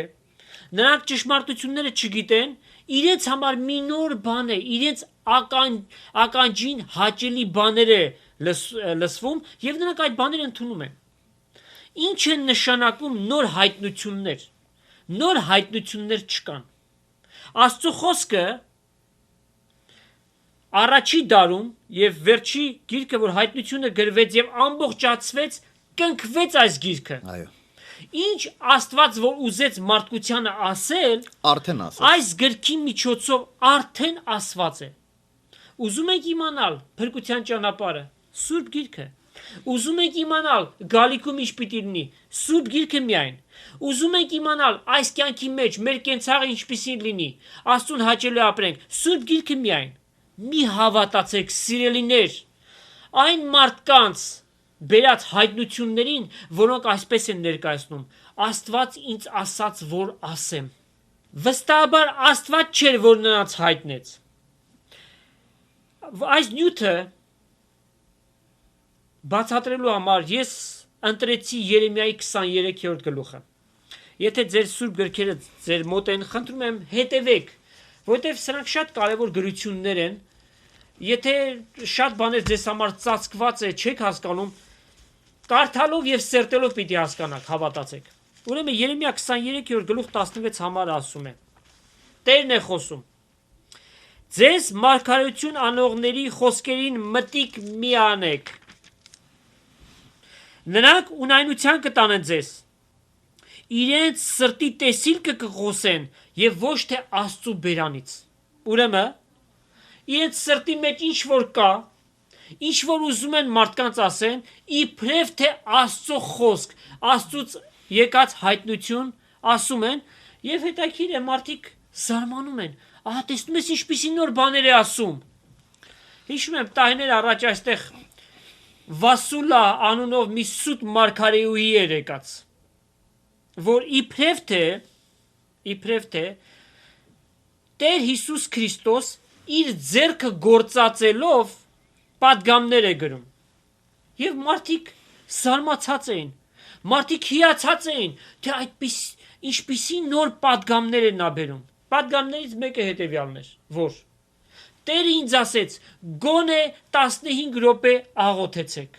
նրանք ճշմարտությունները չգիտեն, իրենց համար մի նոր բան է, իրենց ականջին հաճելի բաներ է լսվում եւ նրանք այդ բաները ընդունում են։ Ինչ են նշանակում նոր հայտնություններ։ Նոր հայտնություններ չկան։ Աստծո խոսքը առաջի դարում եւ վերջի գիրքը, որ հայտնությունը գրվեց եւ ամբողջացվեց, կնքվեց այս գիրքը։ Այո։ Ինչ Աստված որ ուզեց մարդկությանը ասել, Արդեն ասաց։ այս գրքի միջոցով արդեն ասված է։ Ուզում եք իմանալ փրկության ճանապարհը, Սուրբ գիրքը։ Ուզում եք իմանալ գալիքում ինչ պիտի լինի, Սուրբ գիրքը միայն։ Ուզում եք իմանալ այս կյանքի մեջ մեր կենցաղը ինչպիսին լինի, Աստծուն հաճելի ապրենք, Սուրբ գիրքը միայն։ Մի հավատացեք, սիրելիներ, այն մարդկանց բերած հայտնություններին, որոնք այսպես են ներկայացնում, Աստված ինձ ասաց, որ ասեմ։ Վստահաբար Աստված չէր, որ նրանց հայտնեց։ Այս նյութը բացատրելու համար ես ընտրեցի Երեմիայի 23-րդ գլուխը։ Եթե ձեր սուրբ գրքերը ձեր մոտ են, խնդրում եմ հետևեք, որովհետև սրանք շատ կարևոր գրություններ են։ Եթե շատ բաներ ձեզ համար ծածկված է, չեք հասկանում, կարդալով եւ սերտելով պիտի հասկանաք, հավատացեք։ Ուրեմն Երեմիա 23-րդ գլուխ 16 համար ասում է. Տերն է խոսում. Ձեզ մարգարեություն անողների խոսքերին մտիկ մի անեք։ Նրանք ունայնության կտանեն ձեզ, իրենց սրտի տեսիլքը կխոսեն եւ ոչ թե Աստծու բերանից։ Ուրեմն իրենց սրտի մեջ ինչ որ կա, ինչ որ ուզում են մարդկանց ասեն, իբրև թե Աստծո խոսք, Աստծուց եկած հայտնություն ասում են եւ հետաքրիր է մարդիկ զարմանում են։ Ահա տեսնում ես ինչպիսի նոր բաներ է ասում։ Հիշում եմ տարիներ առաջ այստեղ Վասուլա անունով մի սուտ մարգարեուհի էր եկած, որ իբրև թե Տեր Հիսուս Քրիստոս իր ձեռքը գործածելով պատգամներ է գրում։ Եվ մարդիկ զարմացած էին, մարդիկ հիացած էին, թե ինչպիսի նոր պատգամներ են նա բերում։ Պատգամներից մեկը հետևյալն էր, որ Տերը ինձ ասեց, գոնե 15 րոպե աղոթեցեք։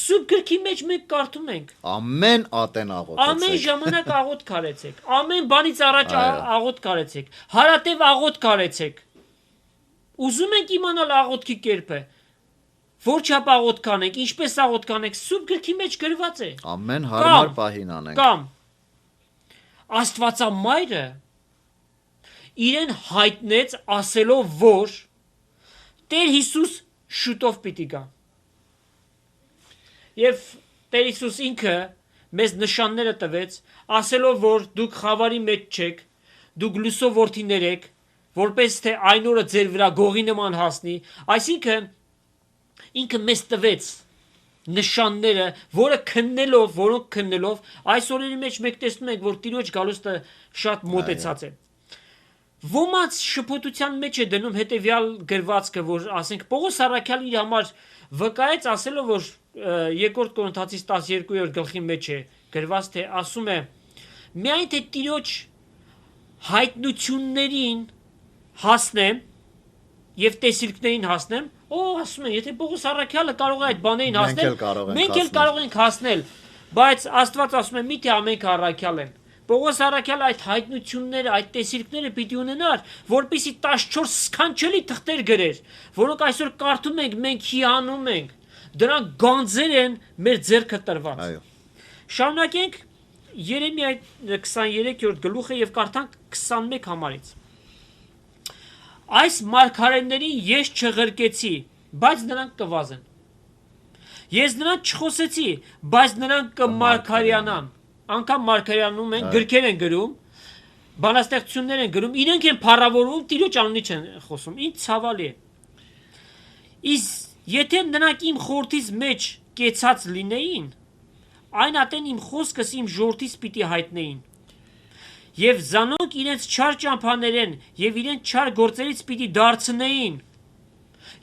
Սուրբ գրքի մեջ մենք կարդում ենք. Ամեն ատեն աղոթեցեք։ Ամեն ժամանակ աղոթ կարեցեք, ամեն բանից առաջ աղոթ կարեցեք, հարատև աղոթ կարեցեք։ Ուզում ենք իմանալ աղոթքի կերպը, որ չափ աղոթ կանենք, ինչպես աղոթ կանենք, Սուրբ գրքի մեջ գրված է։ Ամեն հարմար պահին անենք։ Կամ Աստվածամայրը իրեն հայտնեց ասելով, որ Տեր Հիսուս շուտով պիտի գա։ Եվ Տեր Հիսուս ինքը մեզ նշանները տվեց, ասելով, որ դուք խավարի մեջ չեք, դուք լուսով որդիներ եք, որպես թե այն օրը ձեր վրա գողի նման հասնի, այսինքն ինքը մեզ տվեց նշանները, որոնք քննելով, այս օրերի մեջ մենք տեսնում ենք, որ Տիրոջ գալուստը շատ մոտեցած է։ Ոմանց շփոթության մեջ է դնում հետևյալ գրվածքը, որ ասենք Պողոս առաքյալը իր համար վկայեց ասելով, որ երկրորդ Կորինթացիս 12-րդ գլխի մեջ է գրված, թե ասում է. միայն թե Տիրոջ հայտնություններին հասնեմ եւ տեսիլքներին հասնեմ, ասում են, եթե Պողոս առաքյալը կարող է այդ բաներին հասնել, մենք էլ կարող ենք հասնել, բայց Աստված ասում է, միթե ամենքը առաքյալ են։ Պողոս առաքյալը այդ հայտնությունները, այդ տեսիլքները պիտի ունենար, որպեսզի 14 սքանչելի թղթեր գրեր, որոնք այսօր կարդում ենք, մենք հիանում ենք։ Դրանք գանձեր են մեր ձեռքը տրված։ Այո։ Շարունակենք Երեմիա 23-րդ գլուխը եւ կարդանք 21 համարից։ այս մարգարեներին ես չղրկեցի, բայց նրանք կվազեն։ Ես նրանց չխոսեցի, բայց նրանք կմարգարյանան։ Անկամ մարգարյանում են, գրքեր են գրում, բանաստեղծություններ են գրում, իրենք են փառավորվում, Տիրոջ անունից են խոսում։ Ինչ ցավալի է։ Իսկ եթե նրանք իմ խորհրդից մեջ կեցած լինեին, այն ատեն իմ խոսքս իմ ժողովրդից պիտի հայտնեին։ Եվ զանոնք իրենց չար ճամփաներեն եւ իրենց չար գործերից պիտի դարձնեին։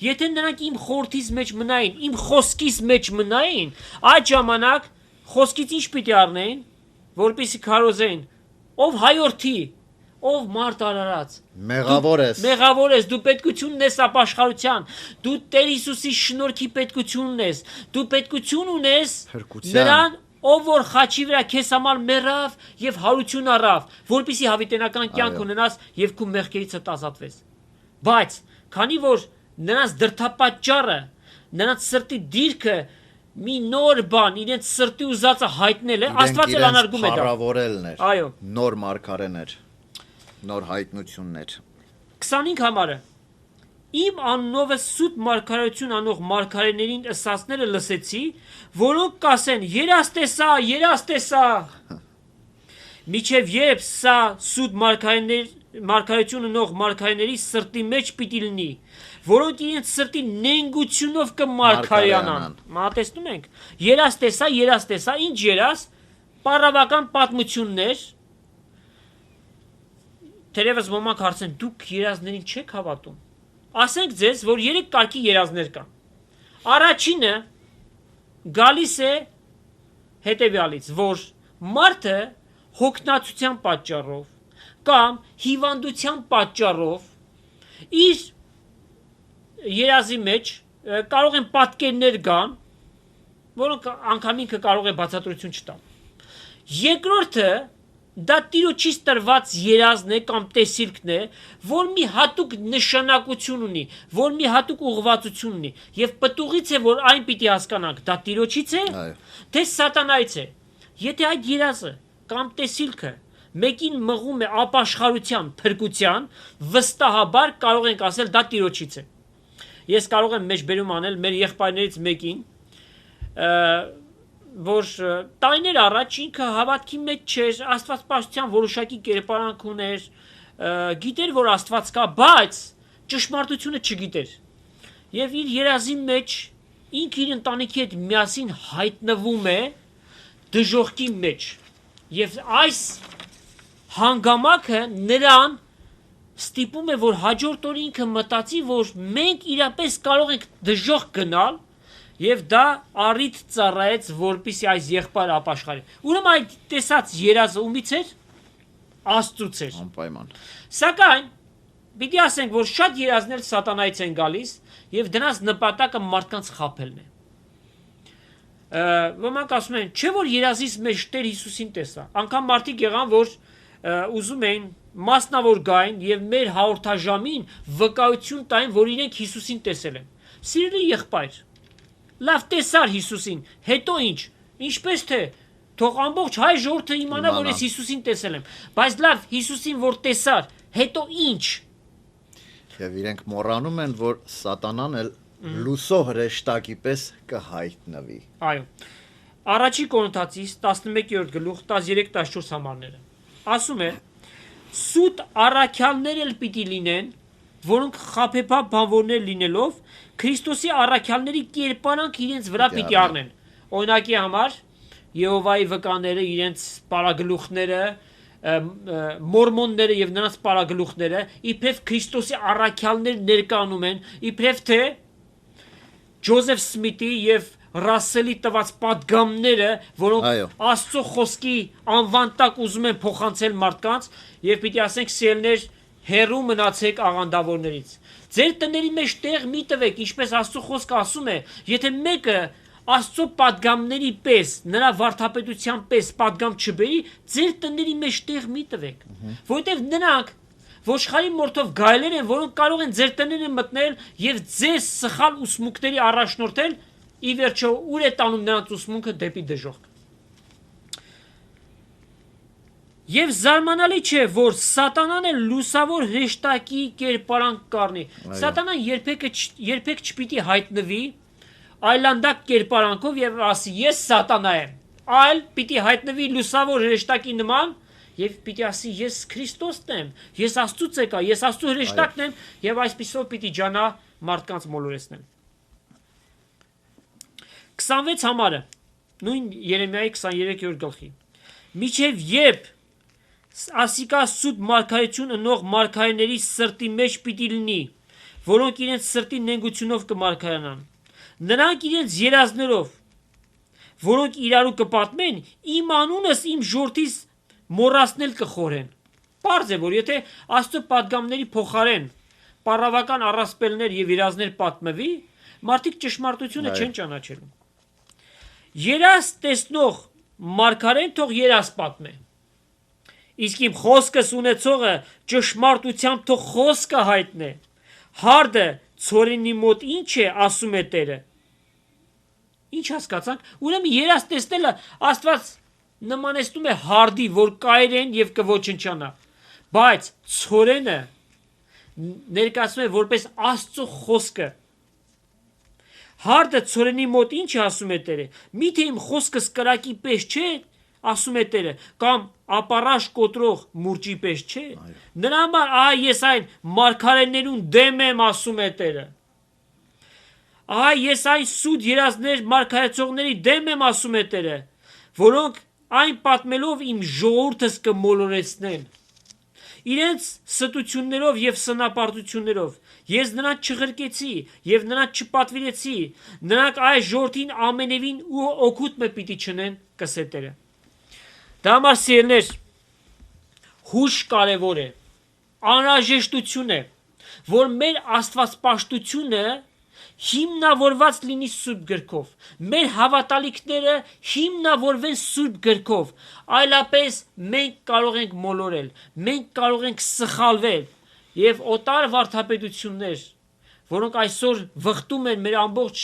Եթե նրանք իմ խորհրդից մեջ մնային, իմ խոսքից մեջ մնային, այդ ժամանակ խոսքից ինչ պիտի առնեին, որպեսզի քարոզեին, ով հայորդի, ով մարդ արարած, մեղավոր ես, դու պետքությունն ես ապաշխարության, դու Տեր Հիսուսի շնորհքի պետքությունն ես, դու պետքություն ունես նրան, ով որ խաչի վրա քեզ համար մեռավ եւ հարություն առավ, որպեսզի հավիտենական կյանք ունենաս եւ քո մեղքերից ազատվես։ Բայց քանի որ նրանց դրդապատճառը, նրանց սրտի դիրքը մի նոր բան, իրենց սրտի ուզածը հայտնել է, Աստված էլ անարգում է դա։ Այո։ Նոր մարգարեներ, նոր հայտնություններ։ 25 համարը։ Իմ անունովը սուտ մարգարեություն անող մարգարեներին ըսածները լսեցի, որոնք կասեն. երաս տեսա։ Միջև երբ սա սուտ մարգարեություն ունող մարգարեների սրտի մեջ պիտի լինի, որոնք իրենց սրտի նենգությունով կմարգարյանան։ Տեսնում ենք, երաս տեսա, ինչ երաս, պարավական պատմություններ, թերևս ոմանք հարցեն, դուք երազներին չեք հավատում։ Ասենք ձեզ, որ 3 կարգի երազներ կան։ Առաջինը գալիս է հետևյալից, որ մարդը հոգնածության պատճառով կամ հիվանդության պատճառով իր երազի մեջ կարող են պատկերներ գան, որոնք անգամ ինքը կարող է բացատրություն չտալ։ Երկրորդը դա Տիրոջից տրված երազն է կամ տեսիլքն է, որ մի հատուկ նշանակություն ունի, որ մի հատուկ ուղղվածություն ունի, եւ պտուղից է, որ այն պիտի հասկանանք, դա Տիրոջից է, թե սատանայից է։ Եթե այդ երազը կամ տեսիլքը մեկին մղում է ապաշխարության, փրկության, վստահաբար կարող ենք ասել դա Տիրոջից է։ Ես կարող եմ մեջբերում անել մեր եղբայրներից մեկին, որ տարիներ առաջ ինքը հավատքի մեջ չէր, աստվածպաշտության որոշակի կերպարանք ուներ, գիտեր, որ Աստված կա, բայց ճշմարտությունը չգիտեր։ Եվ իր երազի մեջ ինքը իր ընտանիքի հետ միասին հայտնվում է դժոխքի մեջ։ Եվ այս հանգամանքը նրան ստիպում է, որ հաջորդ օրը ինքը մտածի, որ մենք իրապես կարող ենք դժոխք գնալ, եւ դա առիթ ծառայեց, որպեսզի այս եղբայրը ապաշխարի։ Ուրեմն այդ տեսած երազը ումից էր, Աստծուց էր։ Անպայման։ Սակայն պիտի ասենք, որ շատ երազներ սատանայից են գալիս եւ դրանց նպատակը մարդկանց խաբելն է։ Ոմանք ասում են, չէ՞ որ երազից մեջ Տեր Հիսուսին տեսա։ Անկամ մարդիկ եղան, որ ուզում էին մասնավոր գային եւ մեր հաղորդաժամին վկայություն տային, որ իրենք Հիսուսին տեսել են։ Սիրելի եղբայր, լավ տեսար Հիսուսին, հետո ինչ, ինչպես թե թող ամբողջ հայ ժողովուրդը իմանա, որ ես Հիսուսին տեսել եմ, բայց լավ Հիսուսին որ տեսար, հետո ինչ։ Եվ իրենք մոռանում են, որ սատանան էլ լուսո հրեշտակի պես կհայտնվի։ Այո։ Առաջի Կորինթացիս 11-րդ գլուխ 13-14 համարները ասում է. սուտ առաքյալներ էլ պիտի լինեն, որոնք խաբեբա բանվորներ լինելով Քրիստոսի առաքյալների կերպարանք իրենց վրա պիտի առնեն։ Օրինակի համար Եհովայի վկաները, իրենց պարագլուխները, մորմոնները եւ նրանց պարագլուխները իբրև Քրիստոսի առաքյալներ ներկայանում են, իբրև թե Ջոզեֆ Սմիթի եւ Ռասելի տված պատգամները, որոնք Աստծո խոսքի անվան տակ ուզում են փոխանցել մարդկանց, եւ պիտի ասենք սիրելներ, հերու մնացեք աղանդավորներից։ Ձեր տների մեջ տեղ մի տվեք, ինչպես Աստծո խոսքը ասում է, եթե մեկը Աստծո պատգամների պես, նրա վարդապետության պես պատգամ չբերի, ձեր տների մեջ տեղ մի տվեք, որովհետև նրանք ոչխարի մորթով գայլեր են, որոնք կարող են ձեր տները մտնել եւ ձեզ սխալ ուսմունքների առաջնորդել, ի վերջո ուր է տանում նրանց ուսմունքը դեպի դժոխք։ Եվ զարմանալի չէ, որ սատանան է լուսավոր հրեշտակի կերպարանք կառնի։ Սատանան երբեք չպիտի հայտնվի այլանդակ կերպարանքով եւ ասի ես սատանա եմ, այլ պիտի հայտնվի լուսավոր հրեշտակի նման եւ պիտի ասի ես Քրիստոսն եմ, ես Աստծուց եկա, ես Աստծո հրեշտակն եմ եւ այսպիսով պիտի ջանա մարդկանց մոլորեցնել։ 26 համարը նույն Երեմիայի 23-րդ գլխի։ Միջև երբ ասիկա սուտ մարգարեություն ընող մարգարեների սրտի մեջ պիտի լինի, որոնք իրենց սրտի նենգությունով կմարգարանան, նրանք իրենց երազներով, որոնք իրարու կպատմեն, իմ անունս իմ ժողովրդից մոռացնել կխորեն։ Պարզ է, որ եթե Աստծո պատգամների փոխարեն պարավական առասպելներ եւ երազներ պատմվի, մարդիկ ճշմարտությունը չեն ճանաչելու։ Երազ տեսնող մարգարեն թող երազ պատմե։ Իսկ իմ խոսքս ունեցողը ճշմարտությամբ թող խոսքը հայտնե։ Հարդը ցորենի մոտ ինչ է, ասում է Տերը։ Ինչ հասկացանք։ Ուրեմն երազ տեսնելը Աստված նմանեցնում է հարդի, որ կայրեն եւ կոչնչանա։ Բայց ցորենը ներկայացնում է որպես Աստծո խոսքը։ Հարդը ցորենի մոտ ինչ է, ասում է Տերը։ Միթե իմ խոսքս կրակի պես չէ, ասում է Տերը, կամ ապարաշ կոտրող մուրճի պես չէ։ Նրա համար ես այն մարգարեներուն դեմ եմ, ասում է Տերը։ Ես այն սուտ երազներ մարգարեցողների դեմ եմ, ասում է Տերը, որոնք այն պատմելով իմ ժողովուրդս կմոլորեցնեն։ Իրենց ստություններով եւ սնապարտություններով ես նրանց չղրկեցի եւ նրանց չպատվիրեցի, նրանք այս ժողովրդին ամենևին ու օգուտ մը պիտի չնեն, կսե Տերը։ Դա համար սիրելիներ, հուշ կարևոր է, անհրաժեշտություն է, որ մեր աստվածպաշտությունը հիմնավորված լինի Սուրբ գրքով, մեր հավատալիքները հիմնավորվեն Սուրբ գրքով, այլապես մենք կարող ենք մոլորել, մենք կարող ենք սխալվել եւ օտար վարդապետություններ, որոնք այսօր վխտում են մեր ամբողջ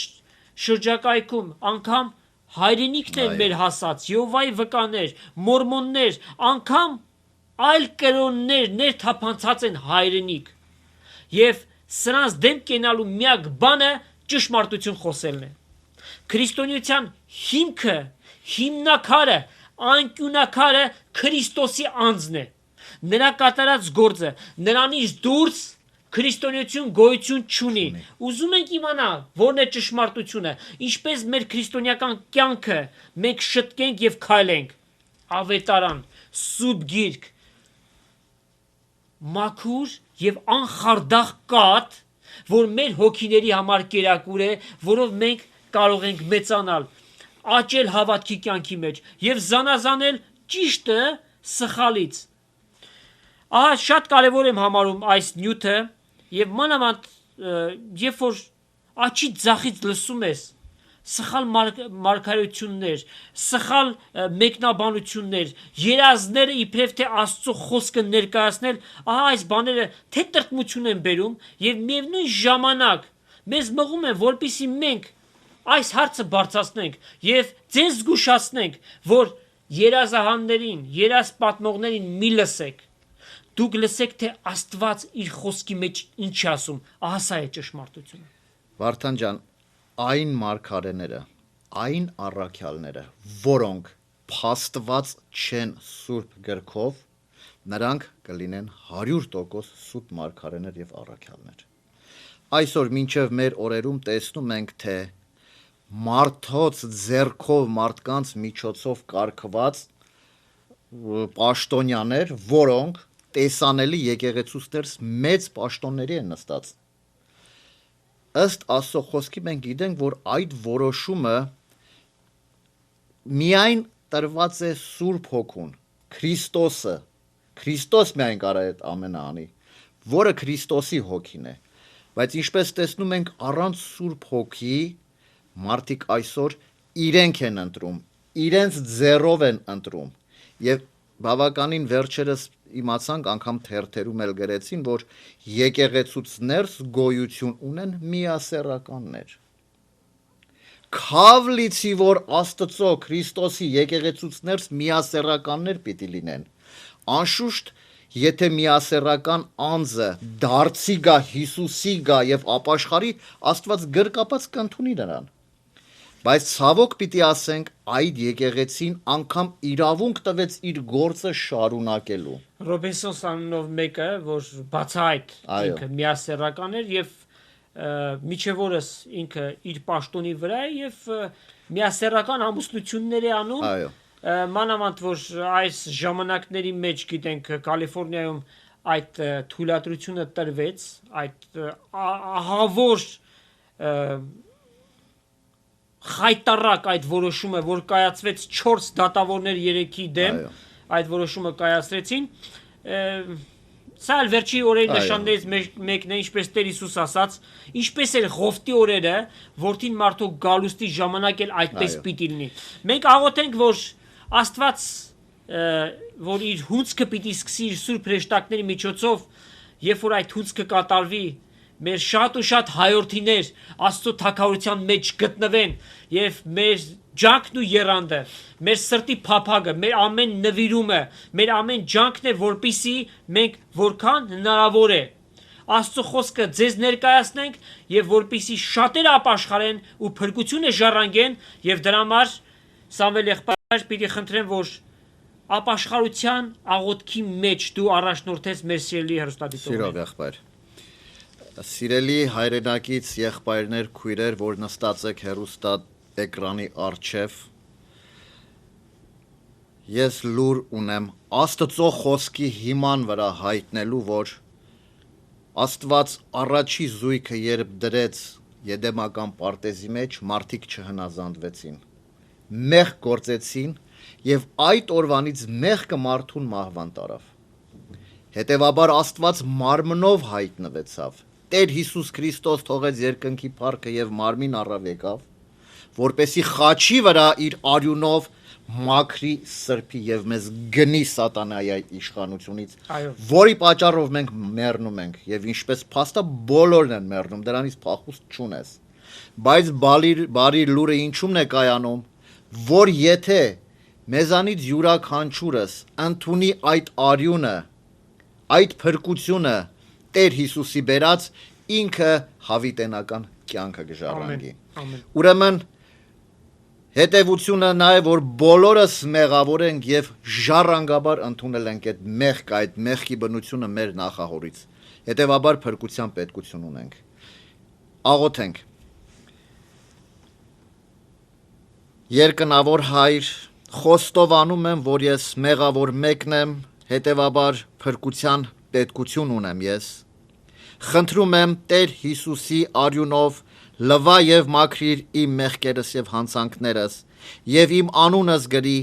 շրջակայքում, անգամ հայրենիքն են մեր հասած, Եհովայի վկաներ, մորմոններ, անգամ այլ կրոններ ներթափանցած են հայրենիք եւ սրանց դեմ կենալու միակ բանը ճշմարտություն խոսելն է։ Քրիստոնեության հիմքը, հիմնակարը, անկյունակարը Քրիստոսի անձն է։ Նրա կատարած գործը, նրանից դուրս քրիստոնեություն գոյություն չունի։ Ուզում ենք իմանալ, որն է ճշմարտությունը, ինչպես մեր քրիստոնեական կյանքը մենք շտկենք եւ քայլենք։ Ավետարան, Սուրբ Գիրք, մաքուր եւ անխարդախ կաթ, որ մեր հոգիների համար կերակուր է, որով մենք կարող ենք մեծանալ, աճել հավատքի կյանքի մեջ եւ զանազանել ճիշտը սխալից։ Շատ կարևոր եմ համարում այս նյութը եւ մանավանդ երբ որ աչի ձախից լսում ես սխալ մարգարեություններ, սխալ մեկնաբանություններ, երազները իբրև թե Աստծո խոսքը ներկայացնել, այս բաները թե տրտմություն են բերում եւ միևնույն ժամանակ մեզ մղում են, որպեսզի մենք այս հարցը բարձրացնենք եւ ձեզ զգուշացնենք, որ երազահաններին, երազ պատմողներին մի լսեք։ Դուք լսեք, թե Աստված իր խոսքի մեջ ինչ է ասում, սա է ճշմարտությունը։ Վարդան ջան, այն մարգարեները, այն առաքյալները, որոնք փաստված չեն Սուրբ գրքով, նրանք կլինեն 100% սուտ մարգարեներ եւ առաքյալներ։ Այսօր մինչև մեր օրերում տեսնում ենք, թե մարդոց ձեռքով, մարդկանց միջոցով կարգված պաշտոնյաներ, որոնք տեսանելի եկեղեցուստերս մեծ պաշտոնների են նստած։ Ըստ Աստծո խոսքի մենք գիտենք, որ այդ որոշումը միայն տրված է Սուրբ Հոգուն, Քրիստոսը, Քրիստոս միայն կարող է այդ ամենը անի, որը Քրիստոսի հոգին է։ Բայց ինչպես տեսնում ենք, առանց Սուրբ Հոգի մարդիկ այսօր իրենք են ընտրում, իրենց ձեռով են ընտրում եւ բավականին վերջերս իմացանք, անգամ թերթերում էլ գրեցին, որ եկեղեցուց ներս գոյություն ունեն միասեռականներ։ Քավլիցի, որ Աստծո Քրիստոսի եկեղեցուց ներս միասեռականներ պիտի լինեն, Անշուշտ, եթե միասեռական անձը դարձի գա Հիսուսի գա եւ ապաշխարի, Աստված գրկապած կընդունի նրան։ Բայց ցավոք պիտի ասենք, այդ եկեղեցին անգամ իրավունք տվեց իր գործը շարունակելու։ Ռոբինսոն անունով մեկը, որ բացահայտ Այո։ ինքը միասեռական էր եւ միջև օրս ինքը իր պաշտոնի վրա է եւ միասեռական ամուսնություններ է անում։ Այո։ Մանավանդ որ այս ժամանակների մեջ գիտենք Կալիֆոռնիայում այդ թույլատրությունը տրվեց, այդ ահավոր խայտարակ այդ որոշումը, որ կայացվեց 4 դատավորներ 3-ի դեմ, Այո։ այդ որոշումը կայացրեցին, սա էլ վերջի օրերի Այո։ նշաններից մեկն է, ինչպես Տեր Հիսուս ասաց, ինչպես էլ Ղովտի օրերը, որդին մարդու գալուստի ժամանակ էլ այդպես Այո։ պիտի լինի։ Մենք աղոթենք, որ Աստված, որ իր հունցքը պիտի սկսի իր սուրբ հրեշտակների միջոցով, երբ որ այդ հունցքը կատարվի, մեր շատ ու շատ հայորդիներ Աստծո թագավորության մեջ գտնվեն եւ մեր ջանքն ու եռանդը, մեր սրտի փափագը, մեր ամեն նվիրումը, մեր ամեն ջանքն է, որպիսի մենք որքան հնարավոր է Աստծո խոսքը ձեզ ներկայացնենք եւ որպիսի շատերը ապաշխարեն ու փրկությունը ժառանգեն եւ դրա համար Սամվել եղբայր պիտի խնդրեմ, որ ապաշխարության աղոթքի մեջ դու առաջնորդես մեր սիրելի հրոստադիտողներին։ Սիրով եղբայր։ Սիրելի հայրենակից եղբայրներ, քույրեր, որ նստած եք հեռուստա էկրանի առջև, ես լուր ունեմ Աստծո խոսքի հիման վրա հայտնելու, որ Աստված առաջի զույգը երբ դրեց Եդեմական պարտեզի մեջ, մարդիկ չհնազանդվեցին, մեղք գործեցին եւ այդ օրվանից մեղքը մարդուն մահվան տարավ։ Հետևաբար Աստված մարմնով հայտնվեցավ։ Տեր Հիսուս Քրիստոս թողեց երկնքի փառքը եւ մարմին առավ եկավ, որպեսի խաչի վրա իր արյունով մաքրի սրբի եւ մեզ գնի սատանայի իշխանությունից, Այո։ որի պատճառով մենք մեռնում ենք եւ ինչպես փաստա բոլորն են մեռնում, դրանից փախուստ չունես։ Բայց բարի լուրը ինչու՞մն է կայանում, որ եթե մեզանից յուրաքանչյուրս ընդունի այդ արյունը, այդ փրկությունը Տեր Հիսուսի բերած, ինքը հավիտենական կյանքը կժառանգի։ Ամեն։ Ուրեմն հետևությունը նա է, որ բոլորս մեղավոր ենք եւ ժառանգաբար ընդունել ենք այդ մեղքը, այդ մեղքի բնությունը մեր նախահորից։ Հետևաբար փրկության պետքություն ունենք։ Աղոթենք։ Երկնավոր Հայր, խոստովանում եմ, որ ես մեղավոր մեկն եմ, հետևաբար փրկության պետքություն ունեմ ես։ Խնդրում եմ Տեր Հիսուսի արյունով լվա եւ մաքրիր իմ մեղքերս եւ հանցանքներս եւ իմ անունս գրի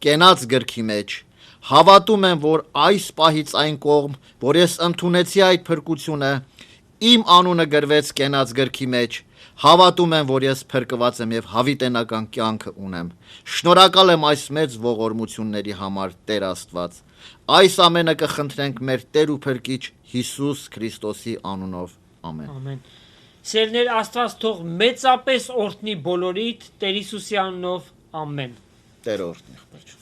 կենաց գրքի մեջ։ Հավատում եմ, որ այս պահից այն կողմ, որ ես ընդունեցի այդ փրկությունը, իմ անունը գրվեց կենաց գրքի մեջ։ Հավատում եմ, որ ես փրկված եմ եւ հավիտենական կյանքը ունեմ։ Շնորհակալ եմ այս մեծ ողորմությունների համար, Տեր Աստված։ Այս ամենը կխնդրենք մեր Տեր ու Փրկիչ Հիսուս Քրիստոսի անունով։ Ամեն։ Ամեն։ Սերներ Աստված թող մեծապես օրհնի բոլորիդ Տեր Հիսուսի անունով։ Ամեն։ Տեր օրհնի, եղբայր։